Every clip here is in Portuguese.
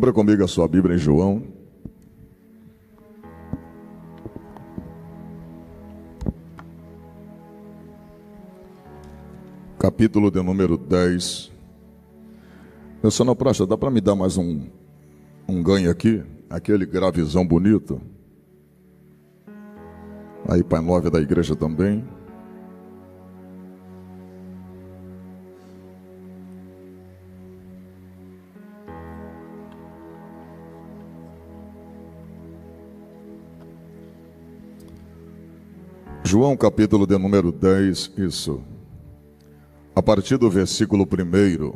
Abra comigo a sua Bíblia em João. Capítulo de número 10. Meu sonoplasta, dá para me dar mais um ganho aqui? Aquele gravizão bonito. Aí, Pai Novo da igreja também. João capítulo de número 10, isso. A partir do versículo 1.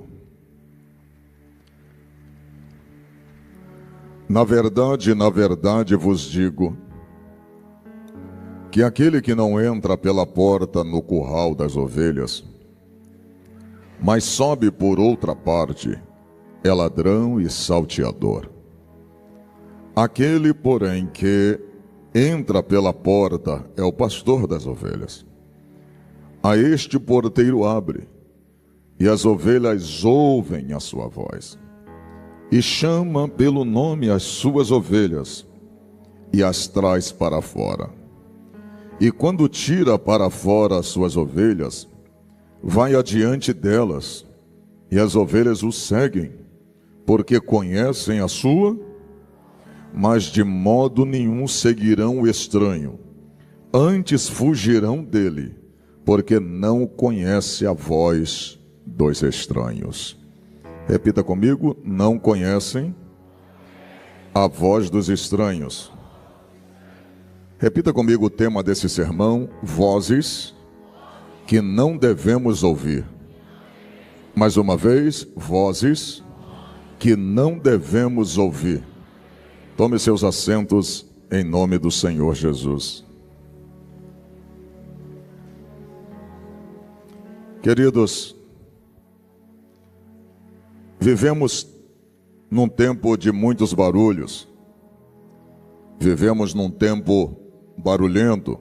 Na verdade vos digo, que aquele que não entra pela porta no curral das ovelhas, mas sobe por outra parte, é ladrão e salteador. Aquele, porém, que entra pela porta é o pastor das ovelhas. A este porteiro abre, e as ovelhas ouvem a sua voz, e chama pelo nome as suas ovelhas, e as traz para fora. E quando tira para fora as suas ovelhas, vai adiante delas, e as ovelhas o seguem, porque conhecem a sua, mas de modo nenhum seguirão o estranho, antes fugirão dele, porque não conhece a voz dos estranhos. Repita comigo: não conhecem a voz dos estranhos. Repita comigo o tema desse sermão: vozes que não devemos ouvir. Mais uma vez, vozes que não devemos ouvir. Tome seus assentos em nome do Senhor Jesus. Queridos, vivemos num tempo de muitos barulhos. Vivemos num tempo barulhento.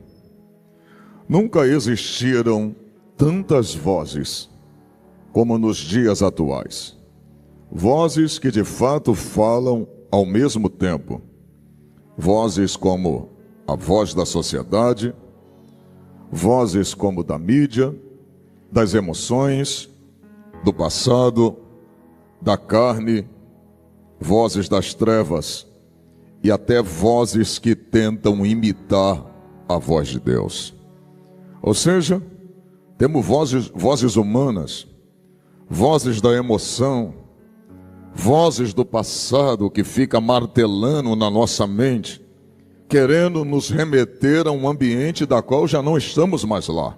Nunca existiram tantas vozes como nos dias atuais. Vozes que de fato falam ao mesmo tempo. Vozes como a voz da sociedade, vozes como da mídia, das emoções, do passado, da carne, vozes das trevas e até vozes que tentam imitar a voz de Deus. Ou seja, temos vozes humanas, vozes da emoção, vozes do passado que fica martelando na nossa mente, querendo nos remeter a um ambiente da qual já não estamos mais lá.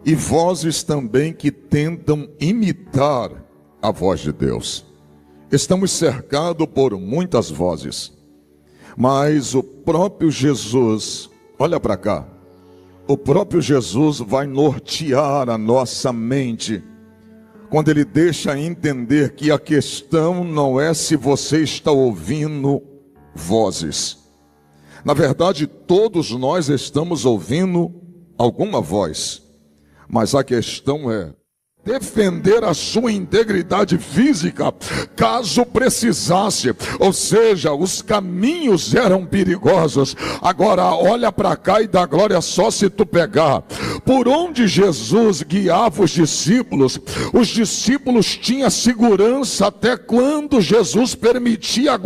E vozes também que tentam imitar a voz de Deus. Estamos cercados por muitas vozes, mas o próprio Jesus, olha para cá, o próprio Jesus vai nortear a nossa mente, quando ele deixa entender que a questão não é se você está ouvindo vozes. Na verdade, todos nós estamos ouvindo alguma voz, mas a questão é defender a sua integridade física, caso precisasse. Ou seja, os caminhos eram perigosos. Agora olha para cá e dá glória só se tu pegar. Por onde Jesus guiava os discípulos tinham segurança até quando Jesus permitia,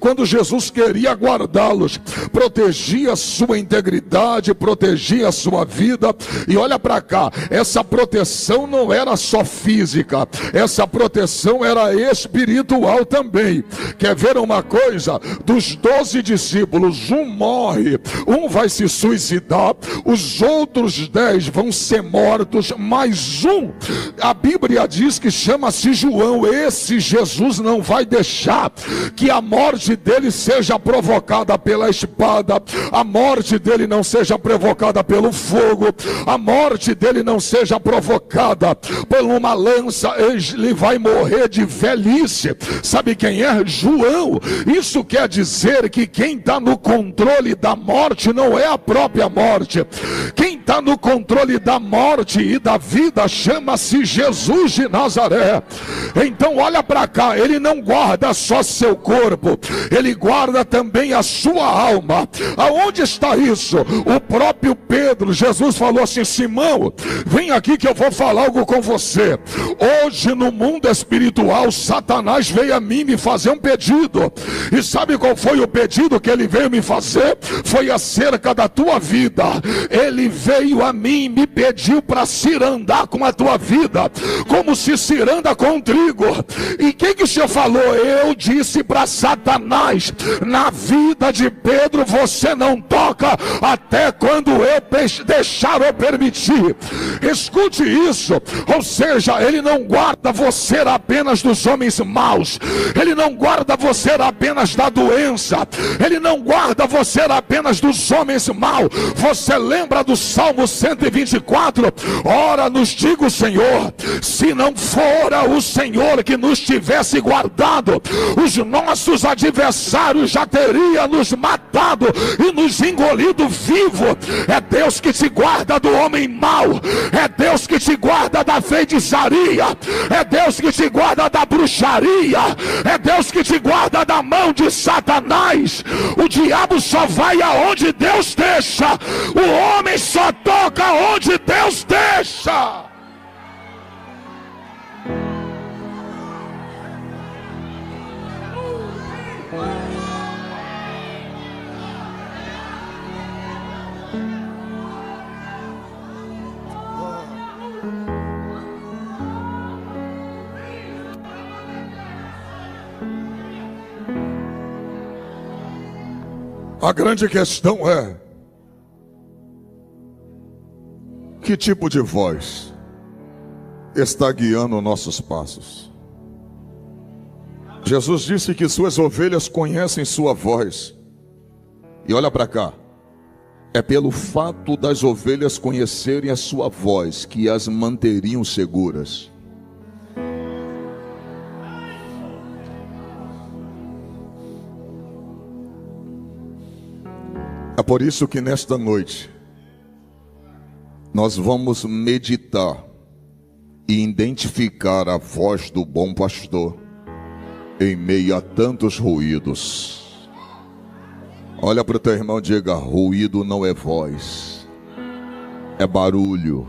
quando Jesus queria guardá-los. Protegia a sua integridade, protegia a sua vida. E olha para cá, essa proteção não era só física, essa proteção era espiritual também. Quer ver uma coisa? Dos 12 discípulos, um morre, um vai se suicidar, os outros 10 vão ser mortos, mais um, a Bíblia diz que chama-se João. Esse Jesus não vai deixar que a morte dele seja provocada pela espada, a morte dele não seja provocada pelo fogo, a morte dele não seja provocada por uma lança. Ele vai morrer de velhice. Sabe quem é? João. Isso quer dizer que quem está no controle da morte não é a própria morte. Quem está está no controle da morte e da vida chama-se Jesus de Nazaré. Então olha para cá, ele não guarda só seu corpo, ele guarda também a sua alma. Aonde está isso? O próprio Pedro, Jesus falou assim: Simão, vem aqui que eu vou falar algo com você. Hoje no mundo espiritual, Satanás veio a mim me fazer um pedido. E sabe qual foi o pedido que ele veio me fazer? Foi acerca da tua vida. Ele veio a mim e me pediu para cirandar com a tua vida, como se ciranda com trigo. E o que o Senhor falou? Eu disse para Satanás: na vida de Pedro você não toca até quando eu deixar ou permitir. Escute isso. Ou seja, ele não guarda você apenas dos homens maus, ele não guarda você apenas da doença, ele não guarda você apenas dos homens maus. Você lembra do Salmo 124? Ora, nos diga o Senhor, se não fora o Senhor que nos tivesse guardado, os nossos adversários já teriam nos matado e nos engolido vivo. É Deus que te guarda do homem mau, é Deus que te guarda da feitiçaria, é Deus que te guarda da bruxaria, é Deus que te guarda da mão de Satanás. O diabo só vai aonde Deus deixa, o homem só toca onde Deus deixa. A grande questão é: que tipo de voz está guiando nossos passos? Jesus disse que suas ovelhas conhecem sua voz. E olha para cá, é pelo fato das ovelhas conhecerem a sua voz que as manteriam seguras. É por isso que nesta noite nós vamos meditar e identificar a voz do bom pastor em meio a tantos ruídos. Olha para o teu irmão e diga: ruído não é voz, é barulho.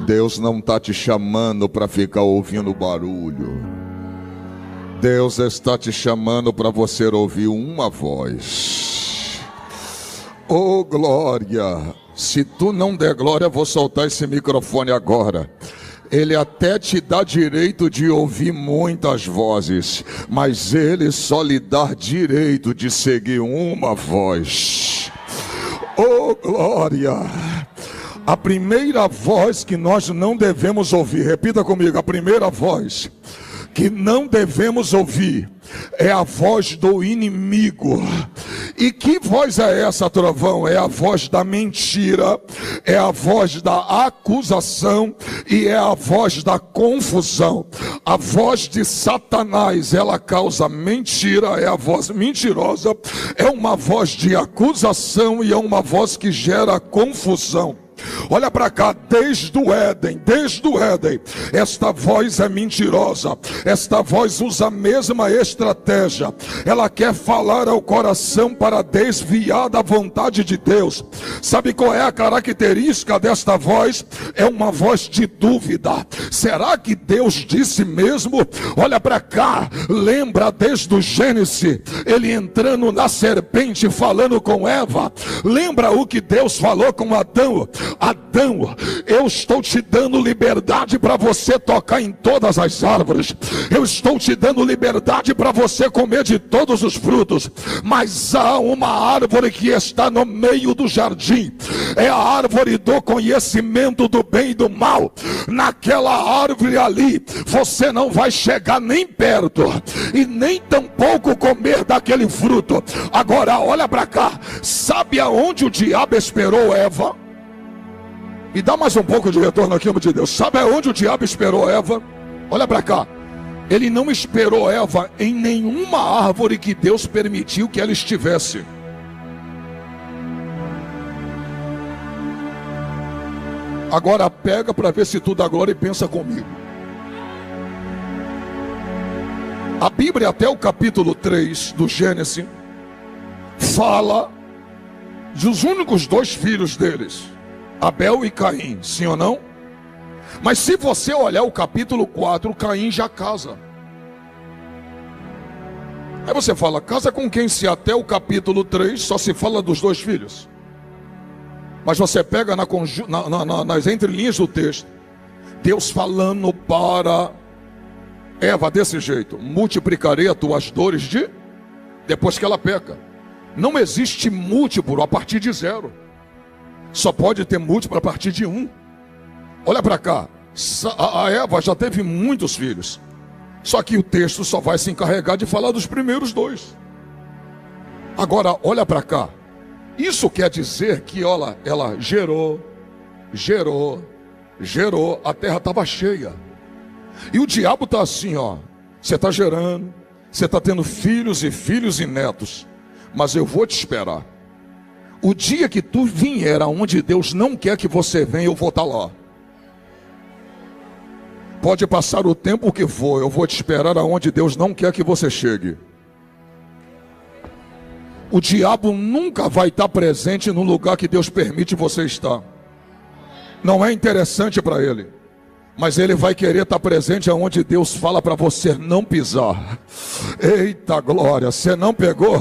Deus não está te chamando para ficar ouvindo barulho. Deus está te chamando para você ouvir uma voz. Oh glória! Se tu não der glória, eu vou soltar esse microfone agora. Ele até te dá direito de ouvir muitas vozes, mas ele só lhe dá direito de seguir uma voz. Oh glória! A primeira voz que nós não devemos ouvir, repita comigo, a primeira voz que não devemos ouvir é a voz do inimigo. E que voz é essa, trovão? É a voz da mentira, é a voz da acusação e é a voz da confusão. A voz de Satanás, ela causa mentira, é a voz mentirosa, é uma voz de acusação e é uma voz que gera confusão. Olha para cá, desde o Éden, esta voz é mentirosa, esta voz usa a mesma estratégia, ela quer falar ao coração para desviar da vontade de Deus. Sabe qual é a característica desta voz? É uma voz de dúvida. Será que Deus disse mesmo? Olha para cá, lembra desde o Gênesis, ele entrando na serpente falando com Eva, lembra o que Deus falou com Adão? Adão, eu estou te dando liberdade para você tocar em todas as árvores, eu estou te dando liberdade para você comer de todos os frutos, mas há uma árvore que está no meio do jardim, é a árvore do conhecimento do bem e do mal. Naquela árvore ali, você não vai chegar nem perto, e nem tampouco comer daquele fruto. Agora olha para cá, sabe aonde o diabo esperou Eva? E dá mais um pouco de retorno aqui, homem de Deus. Sabe aonde o diabo esperou Eva? Olha para cá. Ele não esperou Eva em nenhuma árvore que Deus permitiu que ela estivesse. Agora pega para ver se tu dá glória e pensa comigo. A Bíblia, até o capítulo 3 do Gênesis, fala dos únicos dois filhos deles, Abel e Caim, sim ou não? Mas se você olhar o capítulo 4, Caim já casa. Aí você fala, casa com quem, se até o capítulo 3 só se fala dos dois filhos? Mas você pega nas entrelinhas do texto, Deus falando para Eva desse jeito: multiplicarei as tuas dores depois que ela peca. Não existe múltiplo a partir de 0. Só pode ter múltiplo a partir de 1. Olha para cá, a Eva já teve muitos filhos. Só que o texto só vai se encarregar de falar dos primeiros 2. Agora, olha para cá. Isso quer dizer que ela gerou, a terra estava cheia. E o diabo está assim, ó. Você está gerando, você está tendo filhos e netos, mas eu vou te esperar. O dia que tu vier aonde Deus não quer que você venha, eu vou estar lá. Pode passar o tempo que for, eu vou te esperar aonde Deus não quer que você chegue. O diabo nunca vai estar presente no lugar que Deus permite você estar. Não é interessante para ele, mas ele vai querer estar presente aonde Deus fala para você não pisar. Eita glória, você não pegou?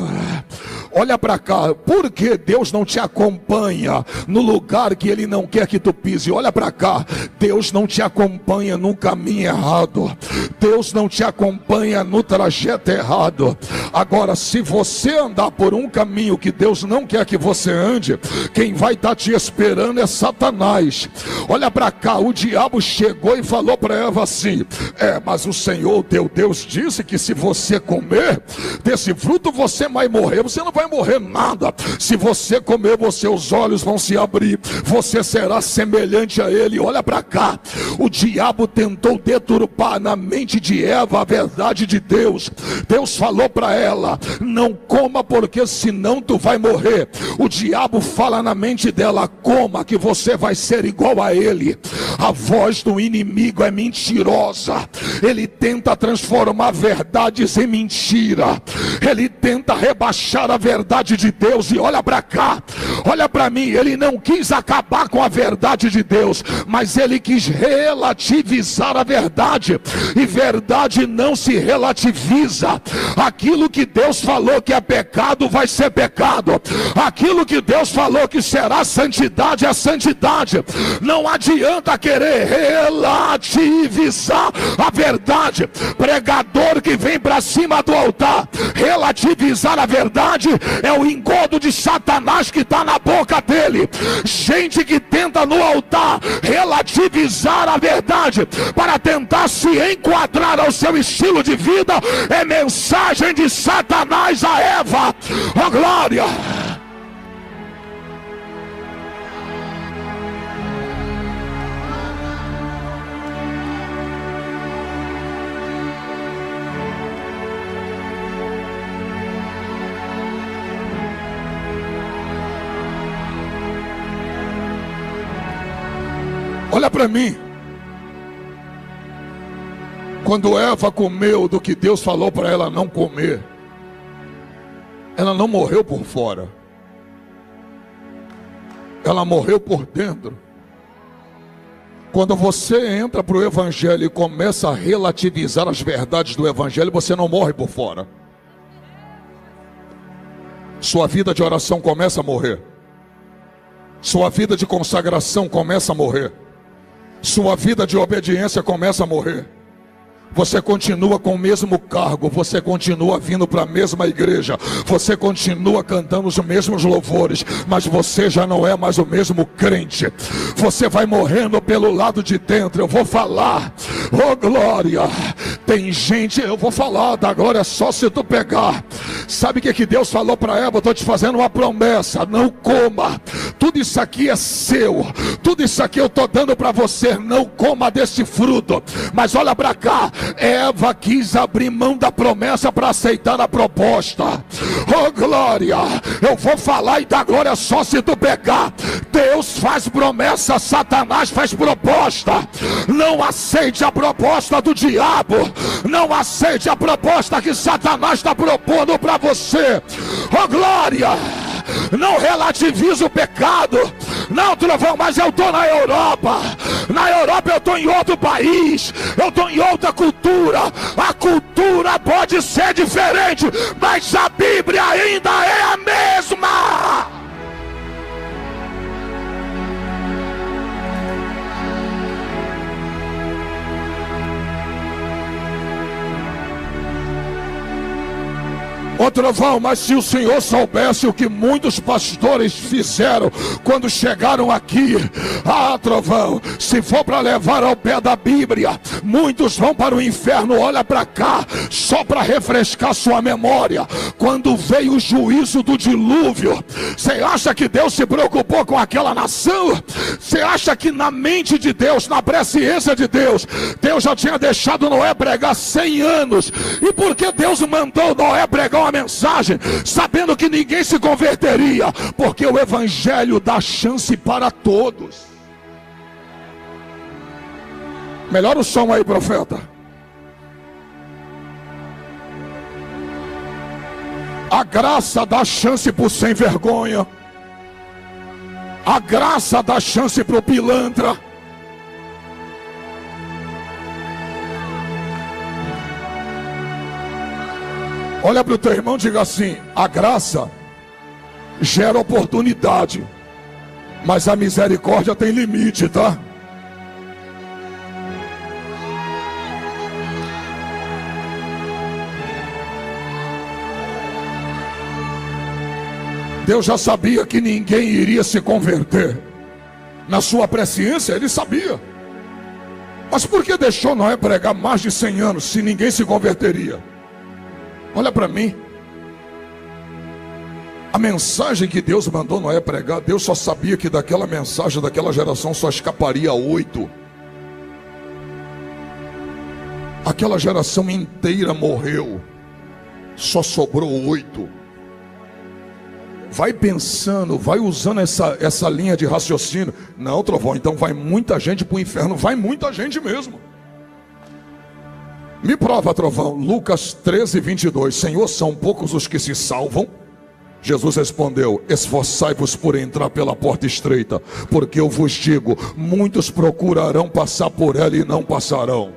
Olha para cá, por que Deus não te acompanha no lugar que Ele não quer que tu pise? Olha para cá, Deus não te acompanha no caminho errado, Deus não te acompanha no trajeto errado. Agora, se você andar por um caminho que Deus não quer que você ande, quem vai estar te esperando é Satanás. Olha para cá, o diabo chegou e falou para Eva assim: mas o Senhor teu Deus disse que se você comer desse fruto você vai morrer. Você não vai morrer nada. Se você comer, seus olhos vão se abrir, você será semelhante a ele. Olha para cá, o diabo tentou deturpar na mente de Eva a verdade de Deus. Deus falou para ela: não coma, porque senão tu vai morrer. O diabo fala na mente dela: coma, que você vai ser igual a ele. A voz do inimigo é mentirosa. Ele tenta transformar verdades em mentira. Ele tenta rebaixar a verdade de Deus. E olha para cá, olha para mim, ele não quis acabar com a verdade de Deus, mas ele quis relativizar a verdade. E verdade não se relativiza. Aquilo que Deus falou que é pecado vai ser pecado. Aquilo que Deus falou que será santidade é santidade. Não adianta querer relativizar a verdade. Pregador que vem para cima do altar relativizar a verdade é o engodo de Satanás que está na boca dele. Gente que tenta no altar relativizar a verdade para tentar se enquadrar ao seu estilo de vida é mensagem de Satanás a Eva. Oh glória! Olha para mim. Quando Eva comeu do que Deus falou para ela não comer, ela não morreu por fora, ela morreu por dentro. Quando você entra para o Evangelho e começa a relativizar as verdades do Evangelho, você não morre por fora. Sua vida de oração começa a morrer. Sua vida de consagração começa a morrer. Sua vida de obediência começa a morrer. Você continua com o mesmo cargo, você continua vindo para a mesma igreja, você continua cantando os mesmos louvores, mas você já não é mais o mesmo crente. Você vai morrendo pelo lado de dentro. Eu vou falar, oh glória, tem gente, eu vou falar da glória só se tu pegar. Sabe o que Deus falou para Eva? Estou te fazendo uma promessa: não coma, tudo isso aqui é seu, tudo isso aqui eu estou dando para você, não coma desse fruto. Mas olha para cá, Eva quis abrir mão da promessa para aceitar a proposta. Oh glória, eu vou falar e dar glória só se tu pegar. Deus faz promessa, Satanás faz proposta. Não aceite a proposta do diabo, não aceite a proposta que Satanás está propondo para você. Oh glória, não relativize o pecado. Não, trovão, mas eu estou na Europa. Na Europa eu estou em outro país, eu estou em outra cultura. A cultura pode ser diferente, mas a Bíblia ainda é a mesma. Ô trovão, mas se o Senhor soubesse o que muitos pastores fizeram quando chegaram aqui, trovão, se for para levar ao pé da Bíblia, muitos vão para o inferno. Olha para cá, só para refrescar sua memória. Quando veio o juízo do dilúvio, você acha que Deus se preocupou com aquela nação? Você acha que na mente de Deus, na presciência de Deus, Deus já tinha deixado Noé pregar 100 anos? E por que Deus mandou Noé pregar uma mensagem sabendo que ninguém se converteria? Porque o evangelho dá chance para todos. Melhora o som aí, profeta. A graça dá chance para o sem vergonha, a graça dá chance para o pilantra. Olha para o teu irmão e diga assim: a graça gera oportunidade, mas a misericórdia tem limite, tá? Deus já sabia que ninguém iria se converter. Na sua presciência ele sabia. Mas por que deixou Noé pregar mais de 100 anos se ninguém se converteria? Olha para mim. A mensagem que Deus mandou Noé pregar, Deus só sabia que daquela mensagem, daquela geração, só escaparia 8. Aquela geração inteira morreu, só sobrou 8. Vai pensando, vai usando essa linha de raciocínio. Não, trovão, então vai muita gente para o inferno. Vai muita gente mesmo. Me prova, trovão. Lucas 13:22. Senhor, são poucos os que se salvam? Jesus respondeu: esforçai-vos por entrar pela porta estreita, porque eu vos digo, muitos procurarão passar por ela e não passarão.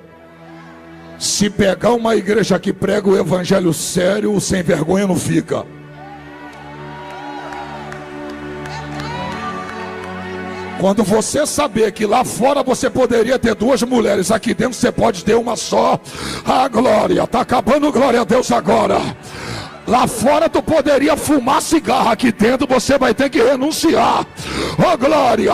Se pegar uma igreja que prega o evangelho sério, o sem vergonha não fica. Quando você saber que lá fora você poderia ter 2 mulheres, aqui dentro você pode ter uma só. Glória, está acabando, glória a Deus agora. Lá fora tu poderia fumar cigarro, aqui dentro você vai ter que renunciar. Oh glória,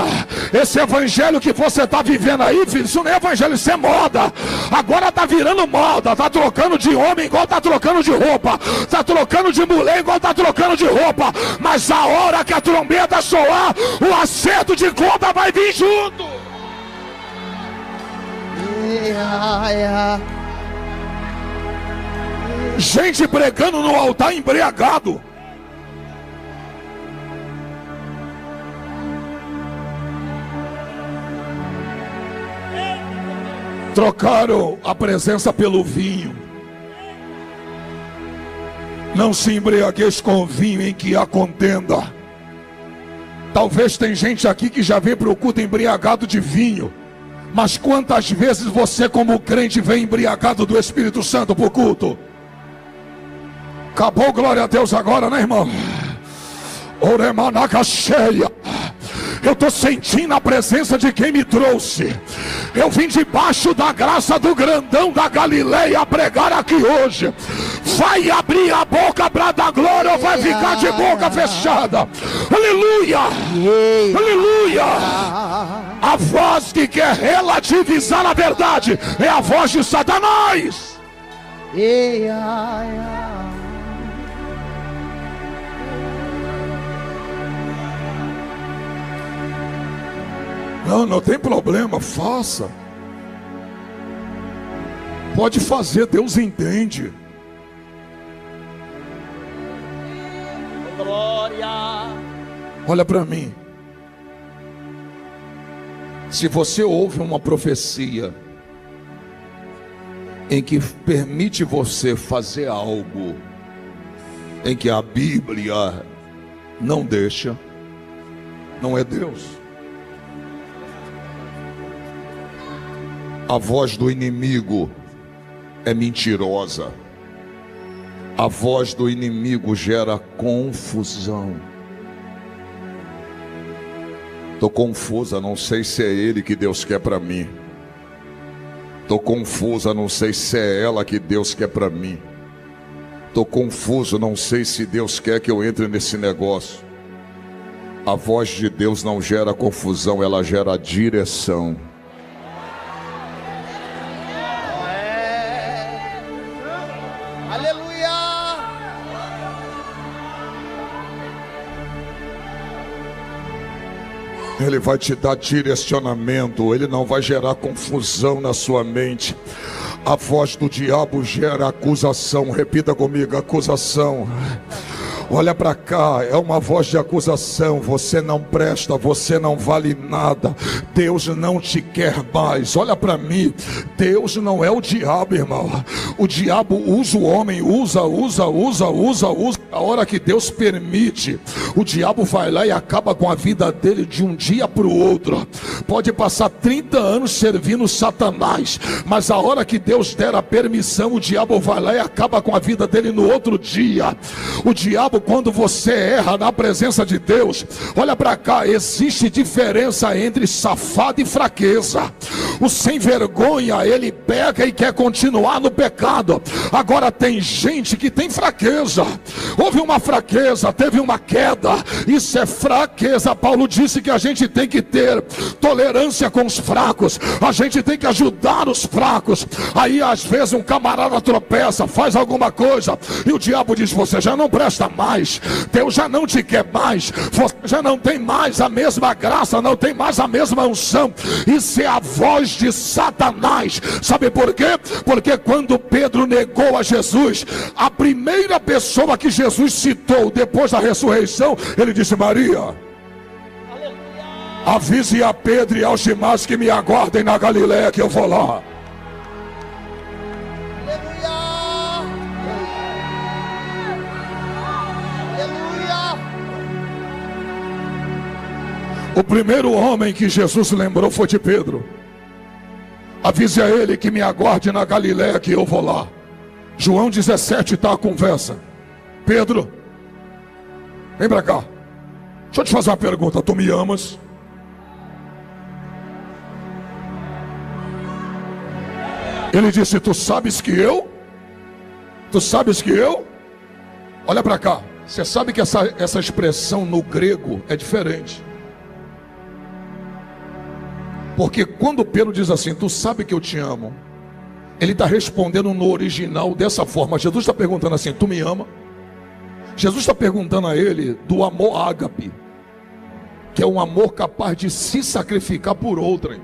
esse evangelho que você está vivendo aí, filho, isso não é evangelho, isso é moda. Agora está virando moda, está trocando de homem igual está trocando de roupa, está trocando de mulher igual está trocando de roupa. Mas a hora que a trombeta soar, o acerto de conta vai vir junto. Gente pregando no altar embriagado. Trocaram a presença pelo vinho. Não se embriagueis com vinho em que há contenda. Talvez tem gente aqui que já vem para o culto embriagado de vinho. Mas quantas vezes você como crente vem embriagado do Espírito Santo para o culto? Acabou, glória a Deus agora, né, irmão? Oremanaca cheia. Eu estou sentindo a presença de quem me trouxe. Eu vim debaixo da graça do grandão da Galileia pregar aqui hoje. Vai abrir a boca para dar glória ou vai ficar de boca fechada? Aleluia! Aleluia! A voz que quer relativizar a verdade é a voz de Satanás. Não, não tem problema, faça. Pode fazer, Deus entende. Glória. Olha para mim. Se você ouve uma profecia em que permite você fazer algo em que a Bíblia não deixa, não é Deus. A voz do inimigo é mentirosa. A voz do inimigo gera confusão. Estou confusa, não sei se é ele que Deus quer para mim. Estou confusa, não sei se é ela que Deus quer para mim. Estou confuso, não sei se Deus quer que eu entre nesse negócio. A voz de Deus não gera confusão, ela gera direção. Aleluia. Ele vai te dar direcionamento, ele não vai gerar confusão na sua mente. A voz do diabo gera acusação. Repita comigo, acusação. Olha para cá, é uma voz de acusação. Você não presta, você não vale nada. Deus não te quer mais. Olha para mim, Deus não é o diabo, irmão. O diabo usa o homem, usa. A hora que Deus permite, o diabo vai lá e acaba com a vida dele de um dia para o outro. Pode passar 30 anos servindo Satanás, mas a hora que Deus der a permissão, o diabo vai lá e acaba com a vida dele no outro dia. O diabo, quando você erra na presença de Deus, olha para cá, existe diferença entre safado e fraqueza. O sem vergonha, ele pega e quer continuar no pecado. Agora tem gente que tem fraqueza. Houve uma fraqueza, teve uma queda, isso é fraqueza. Paulo disse que a gente tem que ter tolerância com os fracos, a gente tem que ajudar os fracos. Aí às vezes um camarada tropeça, faz alguma coisa, e o diabo diz: você já não presta mais, Deus já não te quer mais, você já não tem mais a mesma graça, não tem mais a mesma unção. Isso é a voz de Satanás. Sabe por quê? Porque quando Pedro negou a Jesus, a primeira pessoa que Jesus citou depois da ressurreição, ele disse: Maria, avise a Pedro e aos demais que me aguardem na Galileia, que eu vou lá. O primeiro homem que Jesus lembrou foi de Pedro. Avise a ele que me aguarde na Galileia, que eu vou lá. João 17 está a conversa. Pedro, vem para cá. Deixa eu te fazer uma pergunta. Tu me amas? Ele disse: tu sabes que eu? Tu sabes que eu? Olha para cá. Você sabe que essa expressão no grego é diferente. Porque quando Pedro diz assim: tu sabe que eu te amo, ele está respondendo no original dessa forma. Jesus está perguntando assim: tu me ama? Jesus está perguntando a ele do amor ágape, que é um amor capaz de se sacrificar por outrem.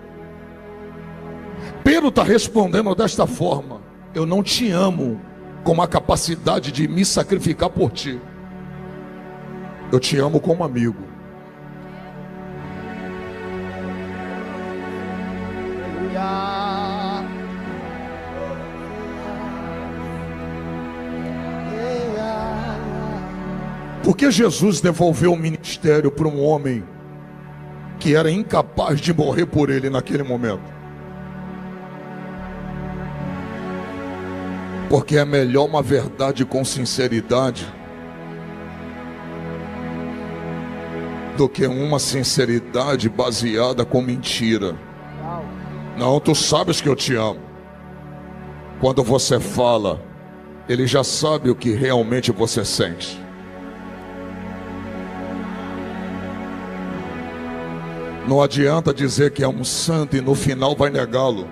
Pedro está respondendo desta forma: eu não te amo com a capacidade de me sacrificar por ti, eu te amo como amigo. Porque Jesus devolveu o ministério para um homem que era incapaz de morrer por ele naquele momento? Porque é melhor uma verdade com sinceridade do que uma sinceridade baseada com mentira. Não, tu sabes que eu te amo. Quando você fala, ele já sabe o que realmente você sente. Não adianta dizer que é um santo e no final vai negá-lo.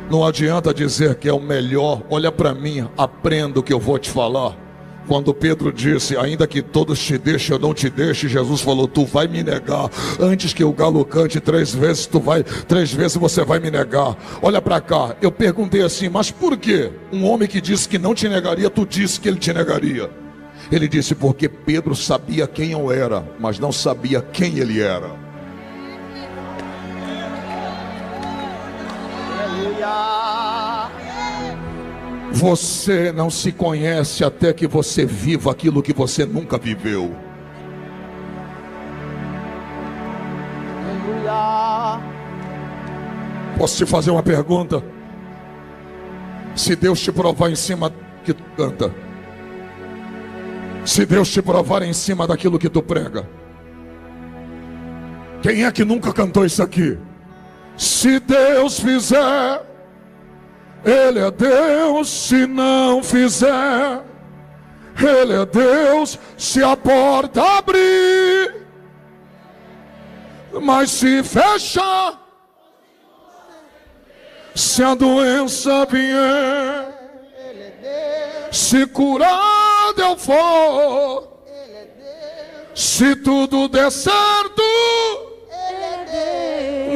Não adianta dizer que é o melhor. Olha para mim, aprenda o que eu vou te falar. Quando Pedro disse, ainda que todos te deixem, eu não te deixe, Jesus falou, tu vai me negar. Antes que o galo cante 3 vezes, 3 vezes você vai me negar. Olha para cá, eu perguntei assim, mas por que um homem que disse que não te negaria, tu disse que ele te negaria? Ele disse, porque Pedro sabia quem eu era, mas não sabia quem ele era. Você não se conhece até que você viva aquilo que você nunca viveu. Posso te fazer uma pergunta? Se Deus te provar em cima que tu canta, se Deus te provar em cima daquilo que tu prega, quem é que nunca cantou isso aqui? Se Deus fizer, Ele é Deus. Se não fizer, Ele é Deus. Se a porta abrir, mas se fechar, se a doença vier, se curado eu for, se tudo der certo,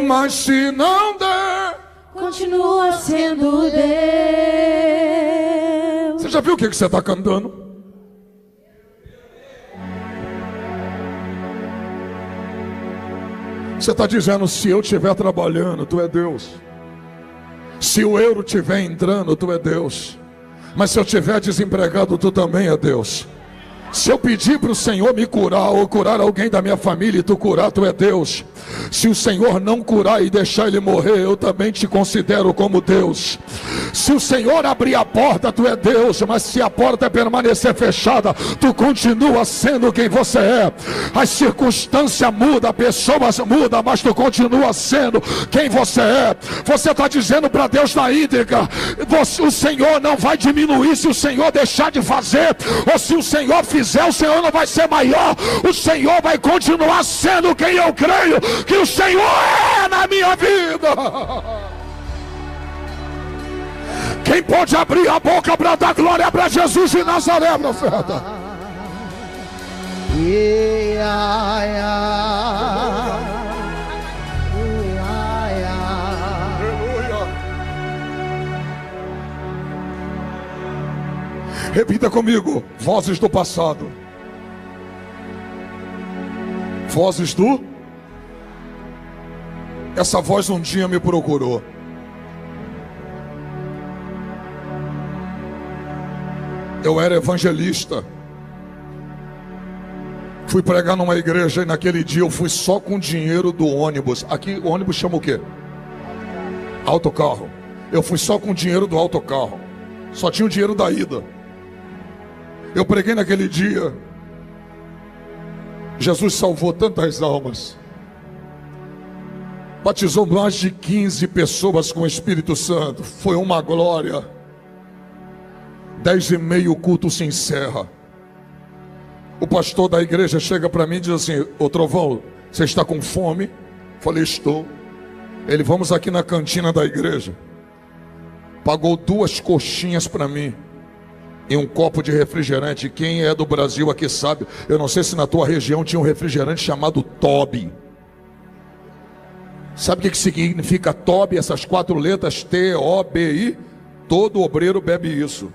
mas se não der, continua sendo Deus. Você já viu o que você está cantando? Você está dizendo, se eu estiver trabalhando, tu é Deus. Se o euro estiver entrando, tu é Deus. Mas se eu estiver desempregado, tu também é Deus. Se eu pedir para o Senhor me curar, ou curar alguém da minha família e tu curar, tu é Deus. Se o Senhor não curar e deixar ele morrer, eu também te considero como Deus. Se o Senhor abrir a porta, tu é Deus. Mas se a porta permanecer fechada, tu continua sendo quem você é. As circunstâncias mudam, pessoas mudam, mas tu continua sendo quem você é. Você está dizendo para Deus na íntegra, o Senhor não vai diminuir se o Senhor deixar de fazer, ou se o Senhor fizer, o Senhor não vai ser maior. O Senhor vai continuar sendo quem eu creio que o Senhor é na minha vida. Quem pode abrir a boca para dar glória para Jesus de Nazaré, profeta? Repita comigo, vozes do passado. Vozes do... Essa voz um dia me procurou. Eu era evangelista. Fui pregar numa igreja e naquele dia eu fui só com dinheiro do ônibus. Aqui o ônibus chama o quê? Autocarro. Eu fui só com dinheiro do autocarro. Só tinha o dinheiro da ida. Eu preguei naquele dia. Jesus salvou tantas almas. Batizou mais de 15 pessoas com o Espírito Santo. Foi uma glória. 10h30 o culto se encerra. O pastor da igreja chega para mim e diz assim: ô Trovão, você está com fome? Falei, estou. Ele, vamos aqui na cantina da igreja. Pagou 2 coxinhas para mim e um copo de refrigerante. Quem é do Brasil aqui sabe. Eu não sei se na tua região tinha um refrigerante chamado Toby. Sabe o que significa Toby? Essas 4 letras, T-O-B-I. Todo obreiro bebe isso.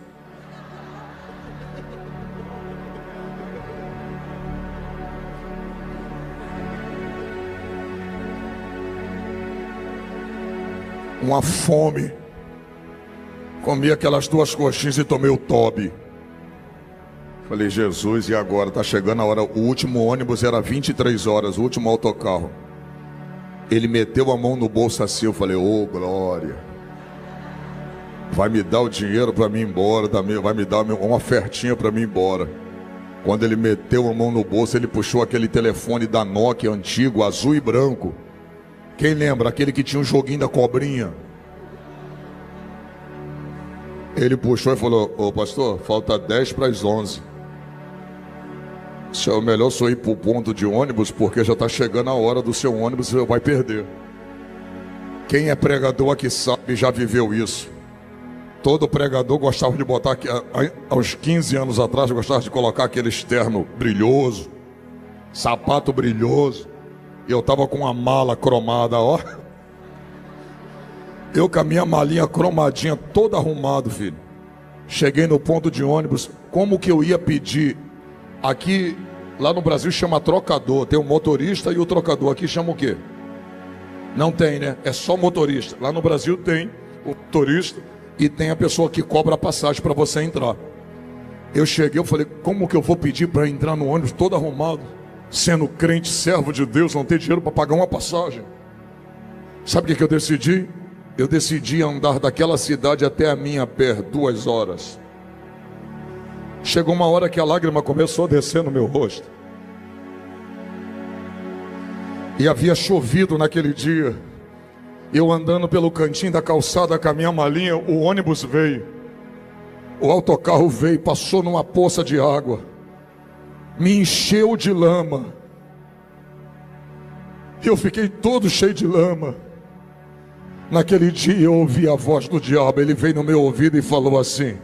Uma fome. Comi aquelas 2 coxinhas e tomei o Toby. Falei, Jesus, e agora? Está chegando a hora. O último ônibus era 23 horas, o último autocarro. Ele meteu a mão no bolso assim, eu falei, ô glória. Vai me dar o dinheiro para mim ir embora, vai me dar uma ofertinha para mim ir embora. Quando ele meteu a mão no bolso, ele puxou aquele telefone da Nokia antigo, azul e branco. Quem lembra? Aquele que tinha um joguinho da cobrinha. Ele puxou e falou, ô pastor, falta 10 para as 11. Se é melhor só ir para o ponto de ônibus, porque já está chegando a hora do seu ônibus, você vai perder. Quem é pregador aqui sabe, já viveu isso. Todo pregador gostava de botar, aos 15 anos atrás, eu gostava de colocar aquele externo brilhoso, sapato brilhoso. E eu estava com uma mala cromada, ó. Eu com a minha malinha cromadinha, todo arrumado, filho. Cheguei no ponto de ônibus, como que eu ia pedir? Aqui, lá no Brasil chama trocador, tem o motorista e o trocador. Aqui chama o quê? Não tem, né? É só motorista. Lá no Brasil tem o motorista e tem a pessoa que cobra a passagem para você entrar. Eu cheguei, eu falei, como que eu vou pedir para entrar no ônibus todo arrumado? Sendo crente, servo de Deus, não ter dinheiro para pagar uma passagem. Sabe o que eu decidi? Eu decidi andar daquela cidade até a minha pé, 2 horas. Chegou uma hora que a lágrima começou a descer no meu rosto. E havia chovido naquele dia. Eu andando pelo cantinho da calçada com a minha malinha, o ônibus veio. O autocarro veio, passou numa poça de água. Me encheu de lama. Eu fiquei todo cheio de lama. Naquele dia eu ouvi a voz do diabo. Ele veio no meu ouvido e falou assim: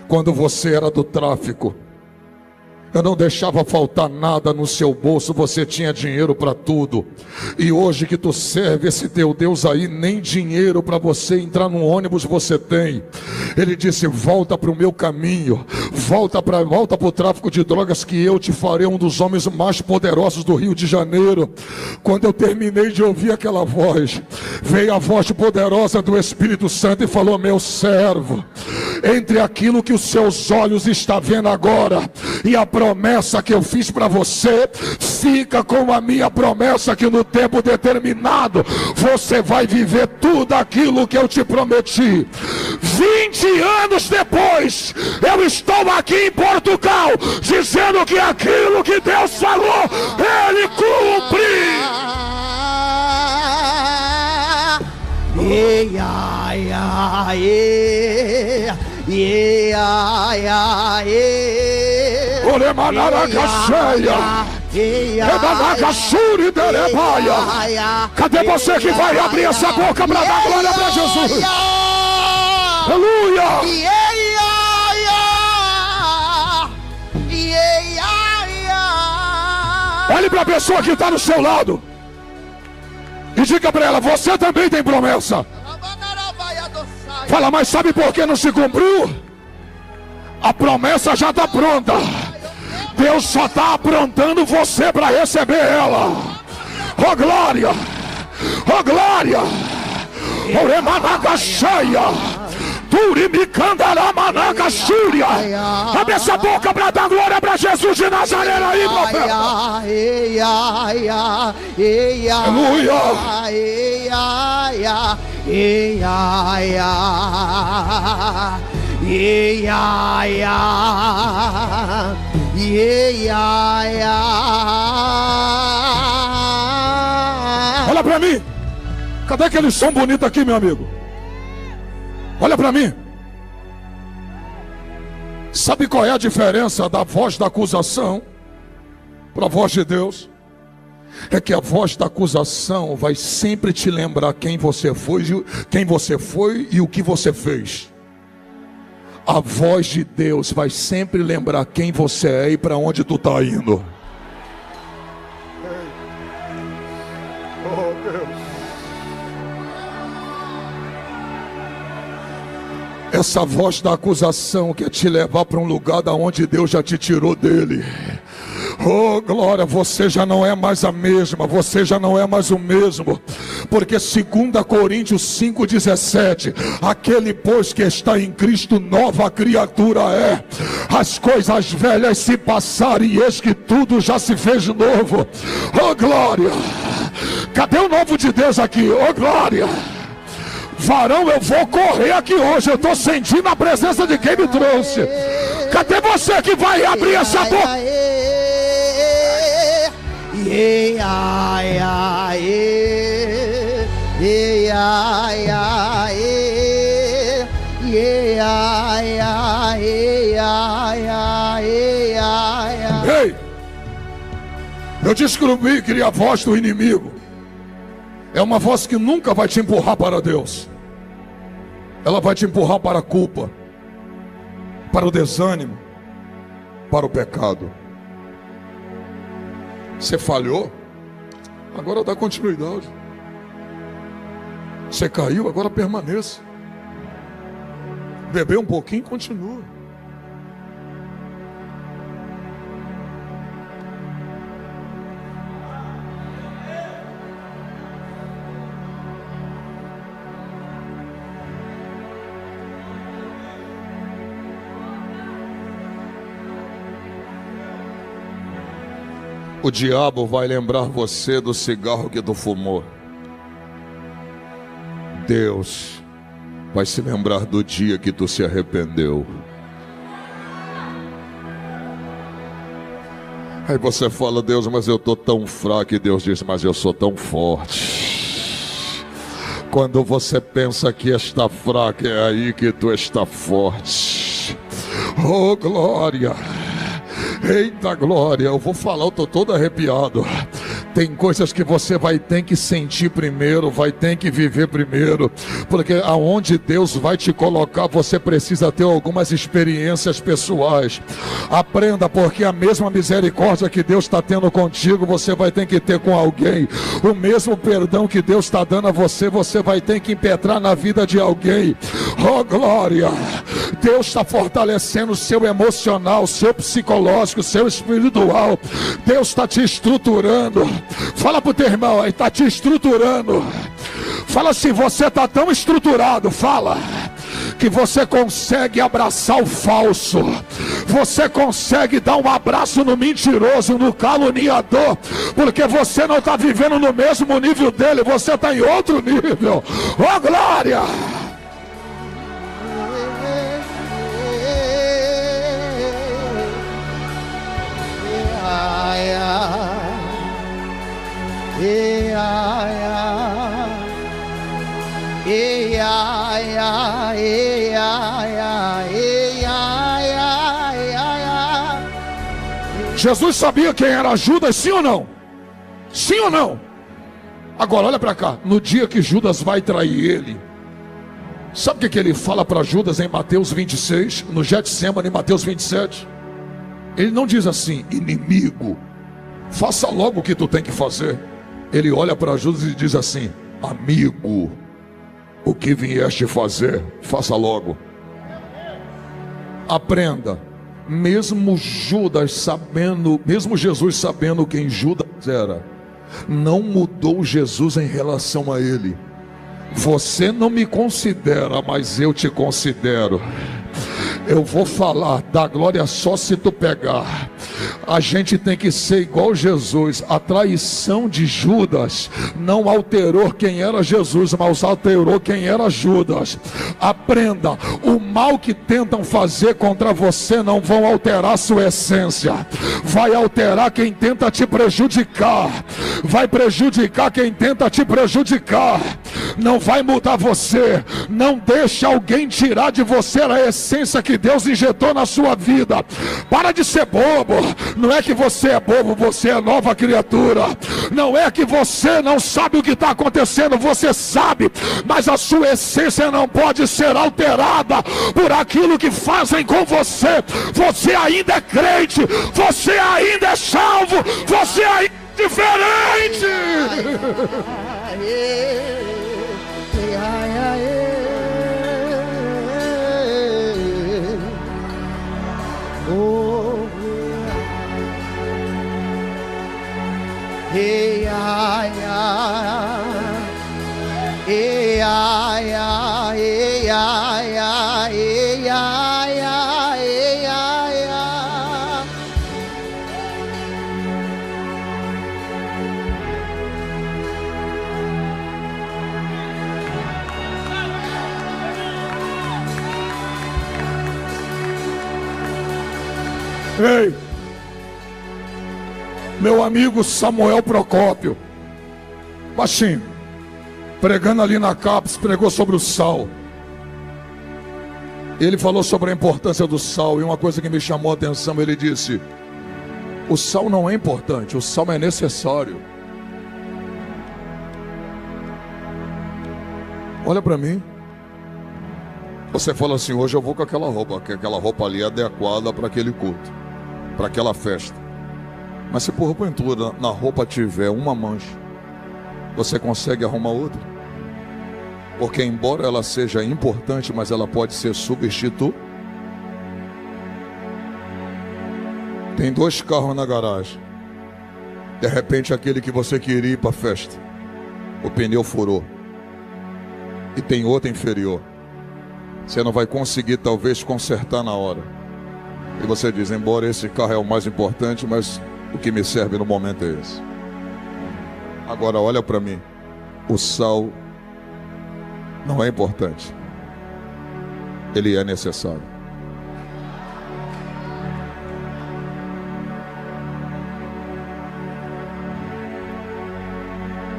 quando você era do tráfico, eu não deixava faltar nada no seu bolso, você tinha dinheiro para tudo. E hoje que tu serve esse teu Deus aí, nem dinheiro para você entrar no ônibus você tem. Ele disse: volta para o meu caminho, volta para o tráfico de drogas, que eu te farei um dos homens mais poderosos do Rio de Janeiro. Quando eu terminei de ouvir aquela voz, veio a voz poderosa do Espírito Santo e falou: meu servo, entre aquilo que os seus olhos estão vendo agora e a promessa que eu fiz para você, fica com a minha promessa, que no tempo determinado você vai viver tudo aquilo que eu te prometi. 20 anos depois, eu estou aqui em Portugal, dizendo que aquilo que Deus falou, Ele cumpre. Cadê você que vai abrir essa boca para dar glória para Jesus? Aleluia! Olhe para a pessoa que está do seu lado e diga para ela: você também tem promessa. Fala: mas sabe por que não se cumpriu? A promessa já está pronta. Deus só está aprontando você para receber ela. Oh glória! Oh glória! Abre essa boca para dar glória para Jesus de Nazaré aí, profeta. Aleluia. Olha para mim. Cadê aquele som bonito aqui, meu amigo? Olha para mim. Sabe qual é a diferença da voz da acusação para a voz de Deus? É que a voz da acusação vai sempre te lembrar quem você foi e o que você fez. A voz de Deus vai sempre lembrar quem você é e para onde tu está indo. Oh Deus. Essa voz da acusação quer te levar para um lugar da onde Deus já te tirou dele. Oh glória, você já não é mais a mesma, você já não é mais o mesmo. Porque 2 Coríntios 5,17: aquele pois que está em Cristo, nova criatura é. As coisas velhas se passaram e eis que tudo já se fez novo. Oh glória. Cadê o novo de Deus aqui? Oh glória. Varão, eu vou correr aqui hoje. Eu estou sentindo a presença de quem me trouxe. Cadê você que vai abrir essa boca? Ei, eu descobri que a voz do inimigo é uma voz que nunca vai te empurrar para Deus. Ela vai te empurrar para a culpa, para o desânimo, para o pecado. Você falhou? Agora dá continuidade. Você caiu? Agora permaneça. Bebeu um pouquinho, continua. O diabo vai lembrar você do cigarro que tu fumou. Deus vai se lembrar do dia que tu se arrependeu. Aí você fala: Deus, mas eu estou tão fraco. E Deus diz: mas eu sou tão forte. Quando você pensa que está fraco, é aí que tu está forte. Oh, glória! Eita glória, eu vou falar, eu estou todo arrepiado. Tem coisas que você vai ter que sentir primeiro, vai ter que viver primeiro, porque aonde Deus vai te colocar, você precisa ter algumas experiências pessoais. Aprenda, porque a mesma misericórdia que Deus está tendo contigo, você vai ter que ter com alguém. O mesmo perdão que Deus está dando a você, você vai ter que impetrar na vida de alguém. Oh glória! Deus está fortalecendo o seu emocional, o seu psicológico, o seu espiritual. Deus está te estruturando. Fala para o teu irmão, ele está te estruturando. Fala assim: você está tão estruturado, fala, que você consegue abraçar o falso. Você consegue dar um abraço no mentiroso, no caluniador, porque você não está vivendo no mesmo nível dele, você está em outro nível. Oh glória! Jesus sabia quem era Judas, sim ou não? Sim ou não? Agora olha para cá, no dia que Judas vai trair ele, sabe o que ele fala para Judas em Mateus 26, no Getsemane, em Mateus 27? Ele não diz assim: inimigo, faça logo o que tu tem que fazer. Ele olha para Judas e diz assim: amigo, o que vieste fazer, faça logo. Aprenda. Mesmo Judas sabendo, mesmo Jesus sabendo quem Judas era, não mudou Jesus em relação a ele. Você não me considera, mas eu te considero. Eu vou falar da glória só se tu pegar. A gente tem que ser igual Jesus. A traição de Judas não alterou quem era Jesus, mas alterou quem era Judas. Aprenda, o mal que tentam fazer contra você não vão alterar sua essência. Vai alterar quem tenta te prejudicar. Vai prejudicar quem tenta te prejudicar. Não vai mudar você. Não deixe alguém tirar de você a essência que Deus injetou na sua vida. Para de ser bobo. Não é que você é bobo, você é nova criatura. Não é que você não sabe o que está acontecendo, você sabe, mas a sua essência não pode ser alterada por aquilo que fazem com você. Você ainda é crente, você ainda é salvo, você ainda é diferente. Ei, meu amigo Samuel Procópio, baixinho, pregando ali na CAPES, pregou sobre o sal. Ele falou sobre a importância do sal, e uma coisa que me chamou a atenção, ele disse: o sal não é importante, o sal é necessário. Olha para mim. Você fala assim: hoje eu vou com aquela roupa, que aquela roupa ali é adequada para aquele culto, para aquela festa. Mas se porventura na roupa tiver uma mancha, você consegue arrumar outra? Porque embora ela seja importante, mas ela pode ser substituta. Tem 2 carros na garagem. De repente aquele que você queria ir para a festa, o pneu furou. E tem outro inferior. Você não vai conseguir talvez consertar na hora. E você diz: embora esse carro é o mais importante, mas o que me serve no momento é esse. Agora olha para mim. O sal não é importante. Ele é necessário.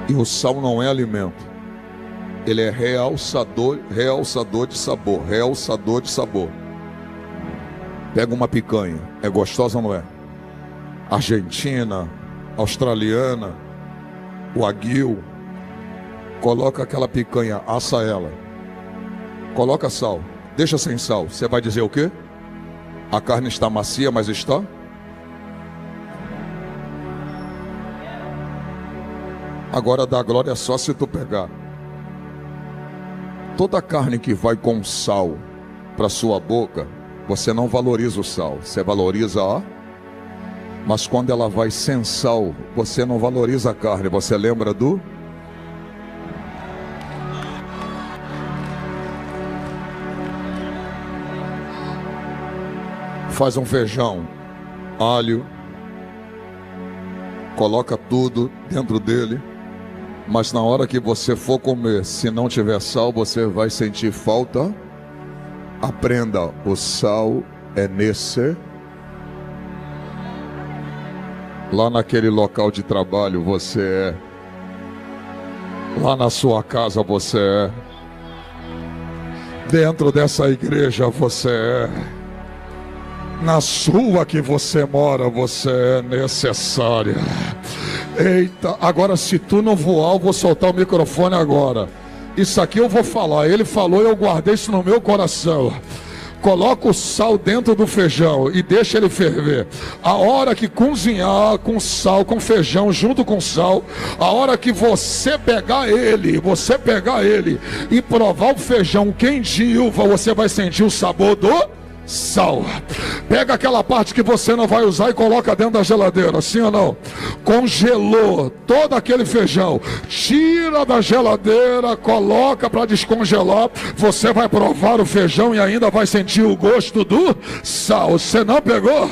E o sal não é alimento. Ele é realçador de sabor. Realçador de sabor. Pega uma picanha. É gostosa ou não é? Argentina, australiana, wagyu. Coloca aquela picanha, assa ela. Coloca sal. Deixa sem sal. Você vai dizer o quê? A carne está macia, mas está? Agora dá glória só se tu pegar. Toda carne que vai com sal para sua boca, você não valoriza o sal, você valoriza a... Mas quando ela vai sem sal, você não valoriza a carne, você lembra do... Faz um feijão, alho, coloca tudo dentro dele. Mas na hora que você for comer, se não tiver sal, você vai sentir falta. Aprenda, o sal é necessário. Lá naquele local de trabalho você é. Lá na sua casa você é. Dentro dessa igreja você é. Na sua que você mora você é necessária. Eita, agora se tu não voar, eu vou soltar o microfone agora. Isso aqui eu vou falar. Ele falou e eu guardei isso no meu coração. Coloca o sal dentro do feijão e deixa ele ferver. A hora que cozinhar com sal, com feijão junto com sal, a hora que você pegar ele e provar o feijão quentinho, você vai sentir o sabor do sal. Pega aquela parte que você não vai usar e coloca dentro da geladeira, sim ou não? Congelou todo aquele feijão, tira da geladeira, coloca para descongelar. Você vai provar o feijão e ainda vai sentir o gosto do sal. Você não pegou?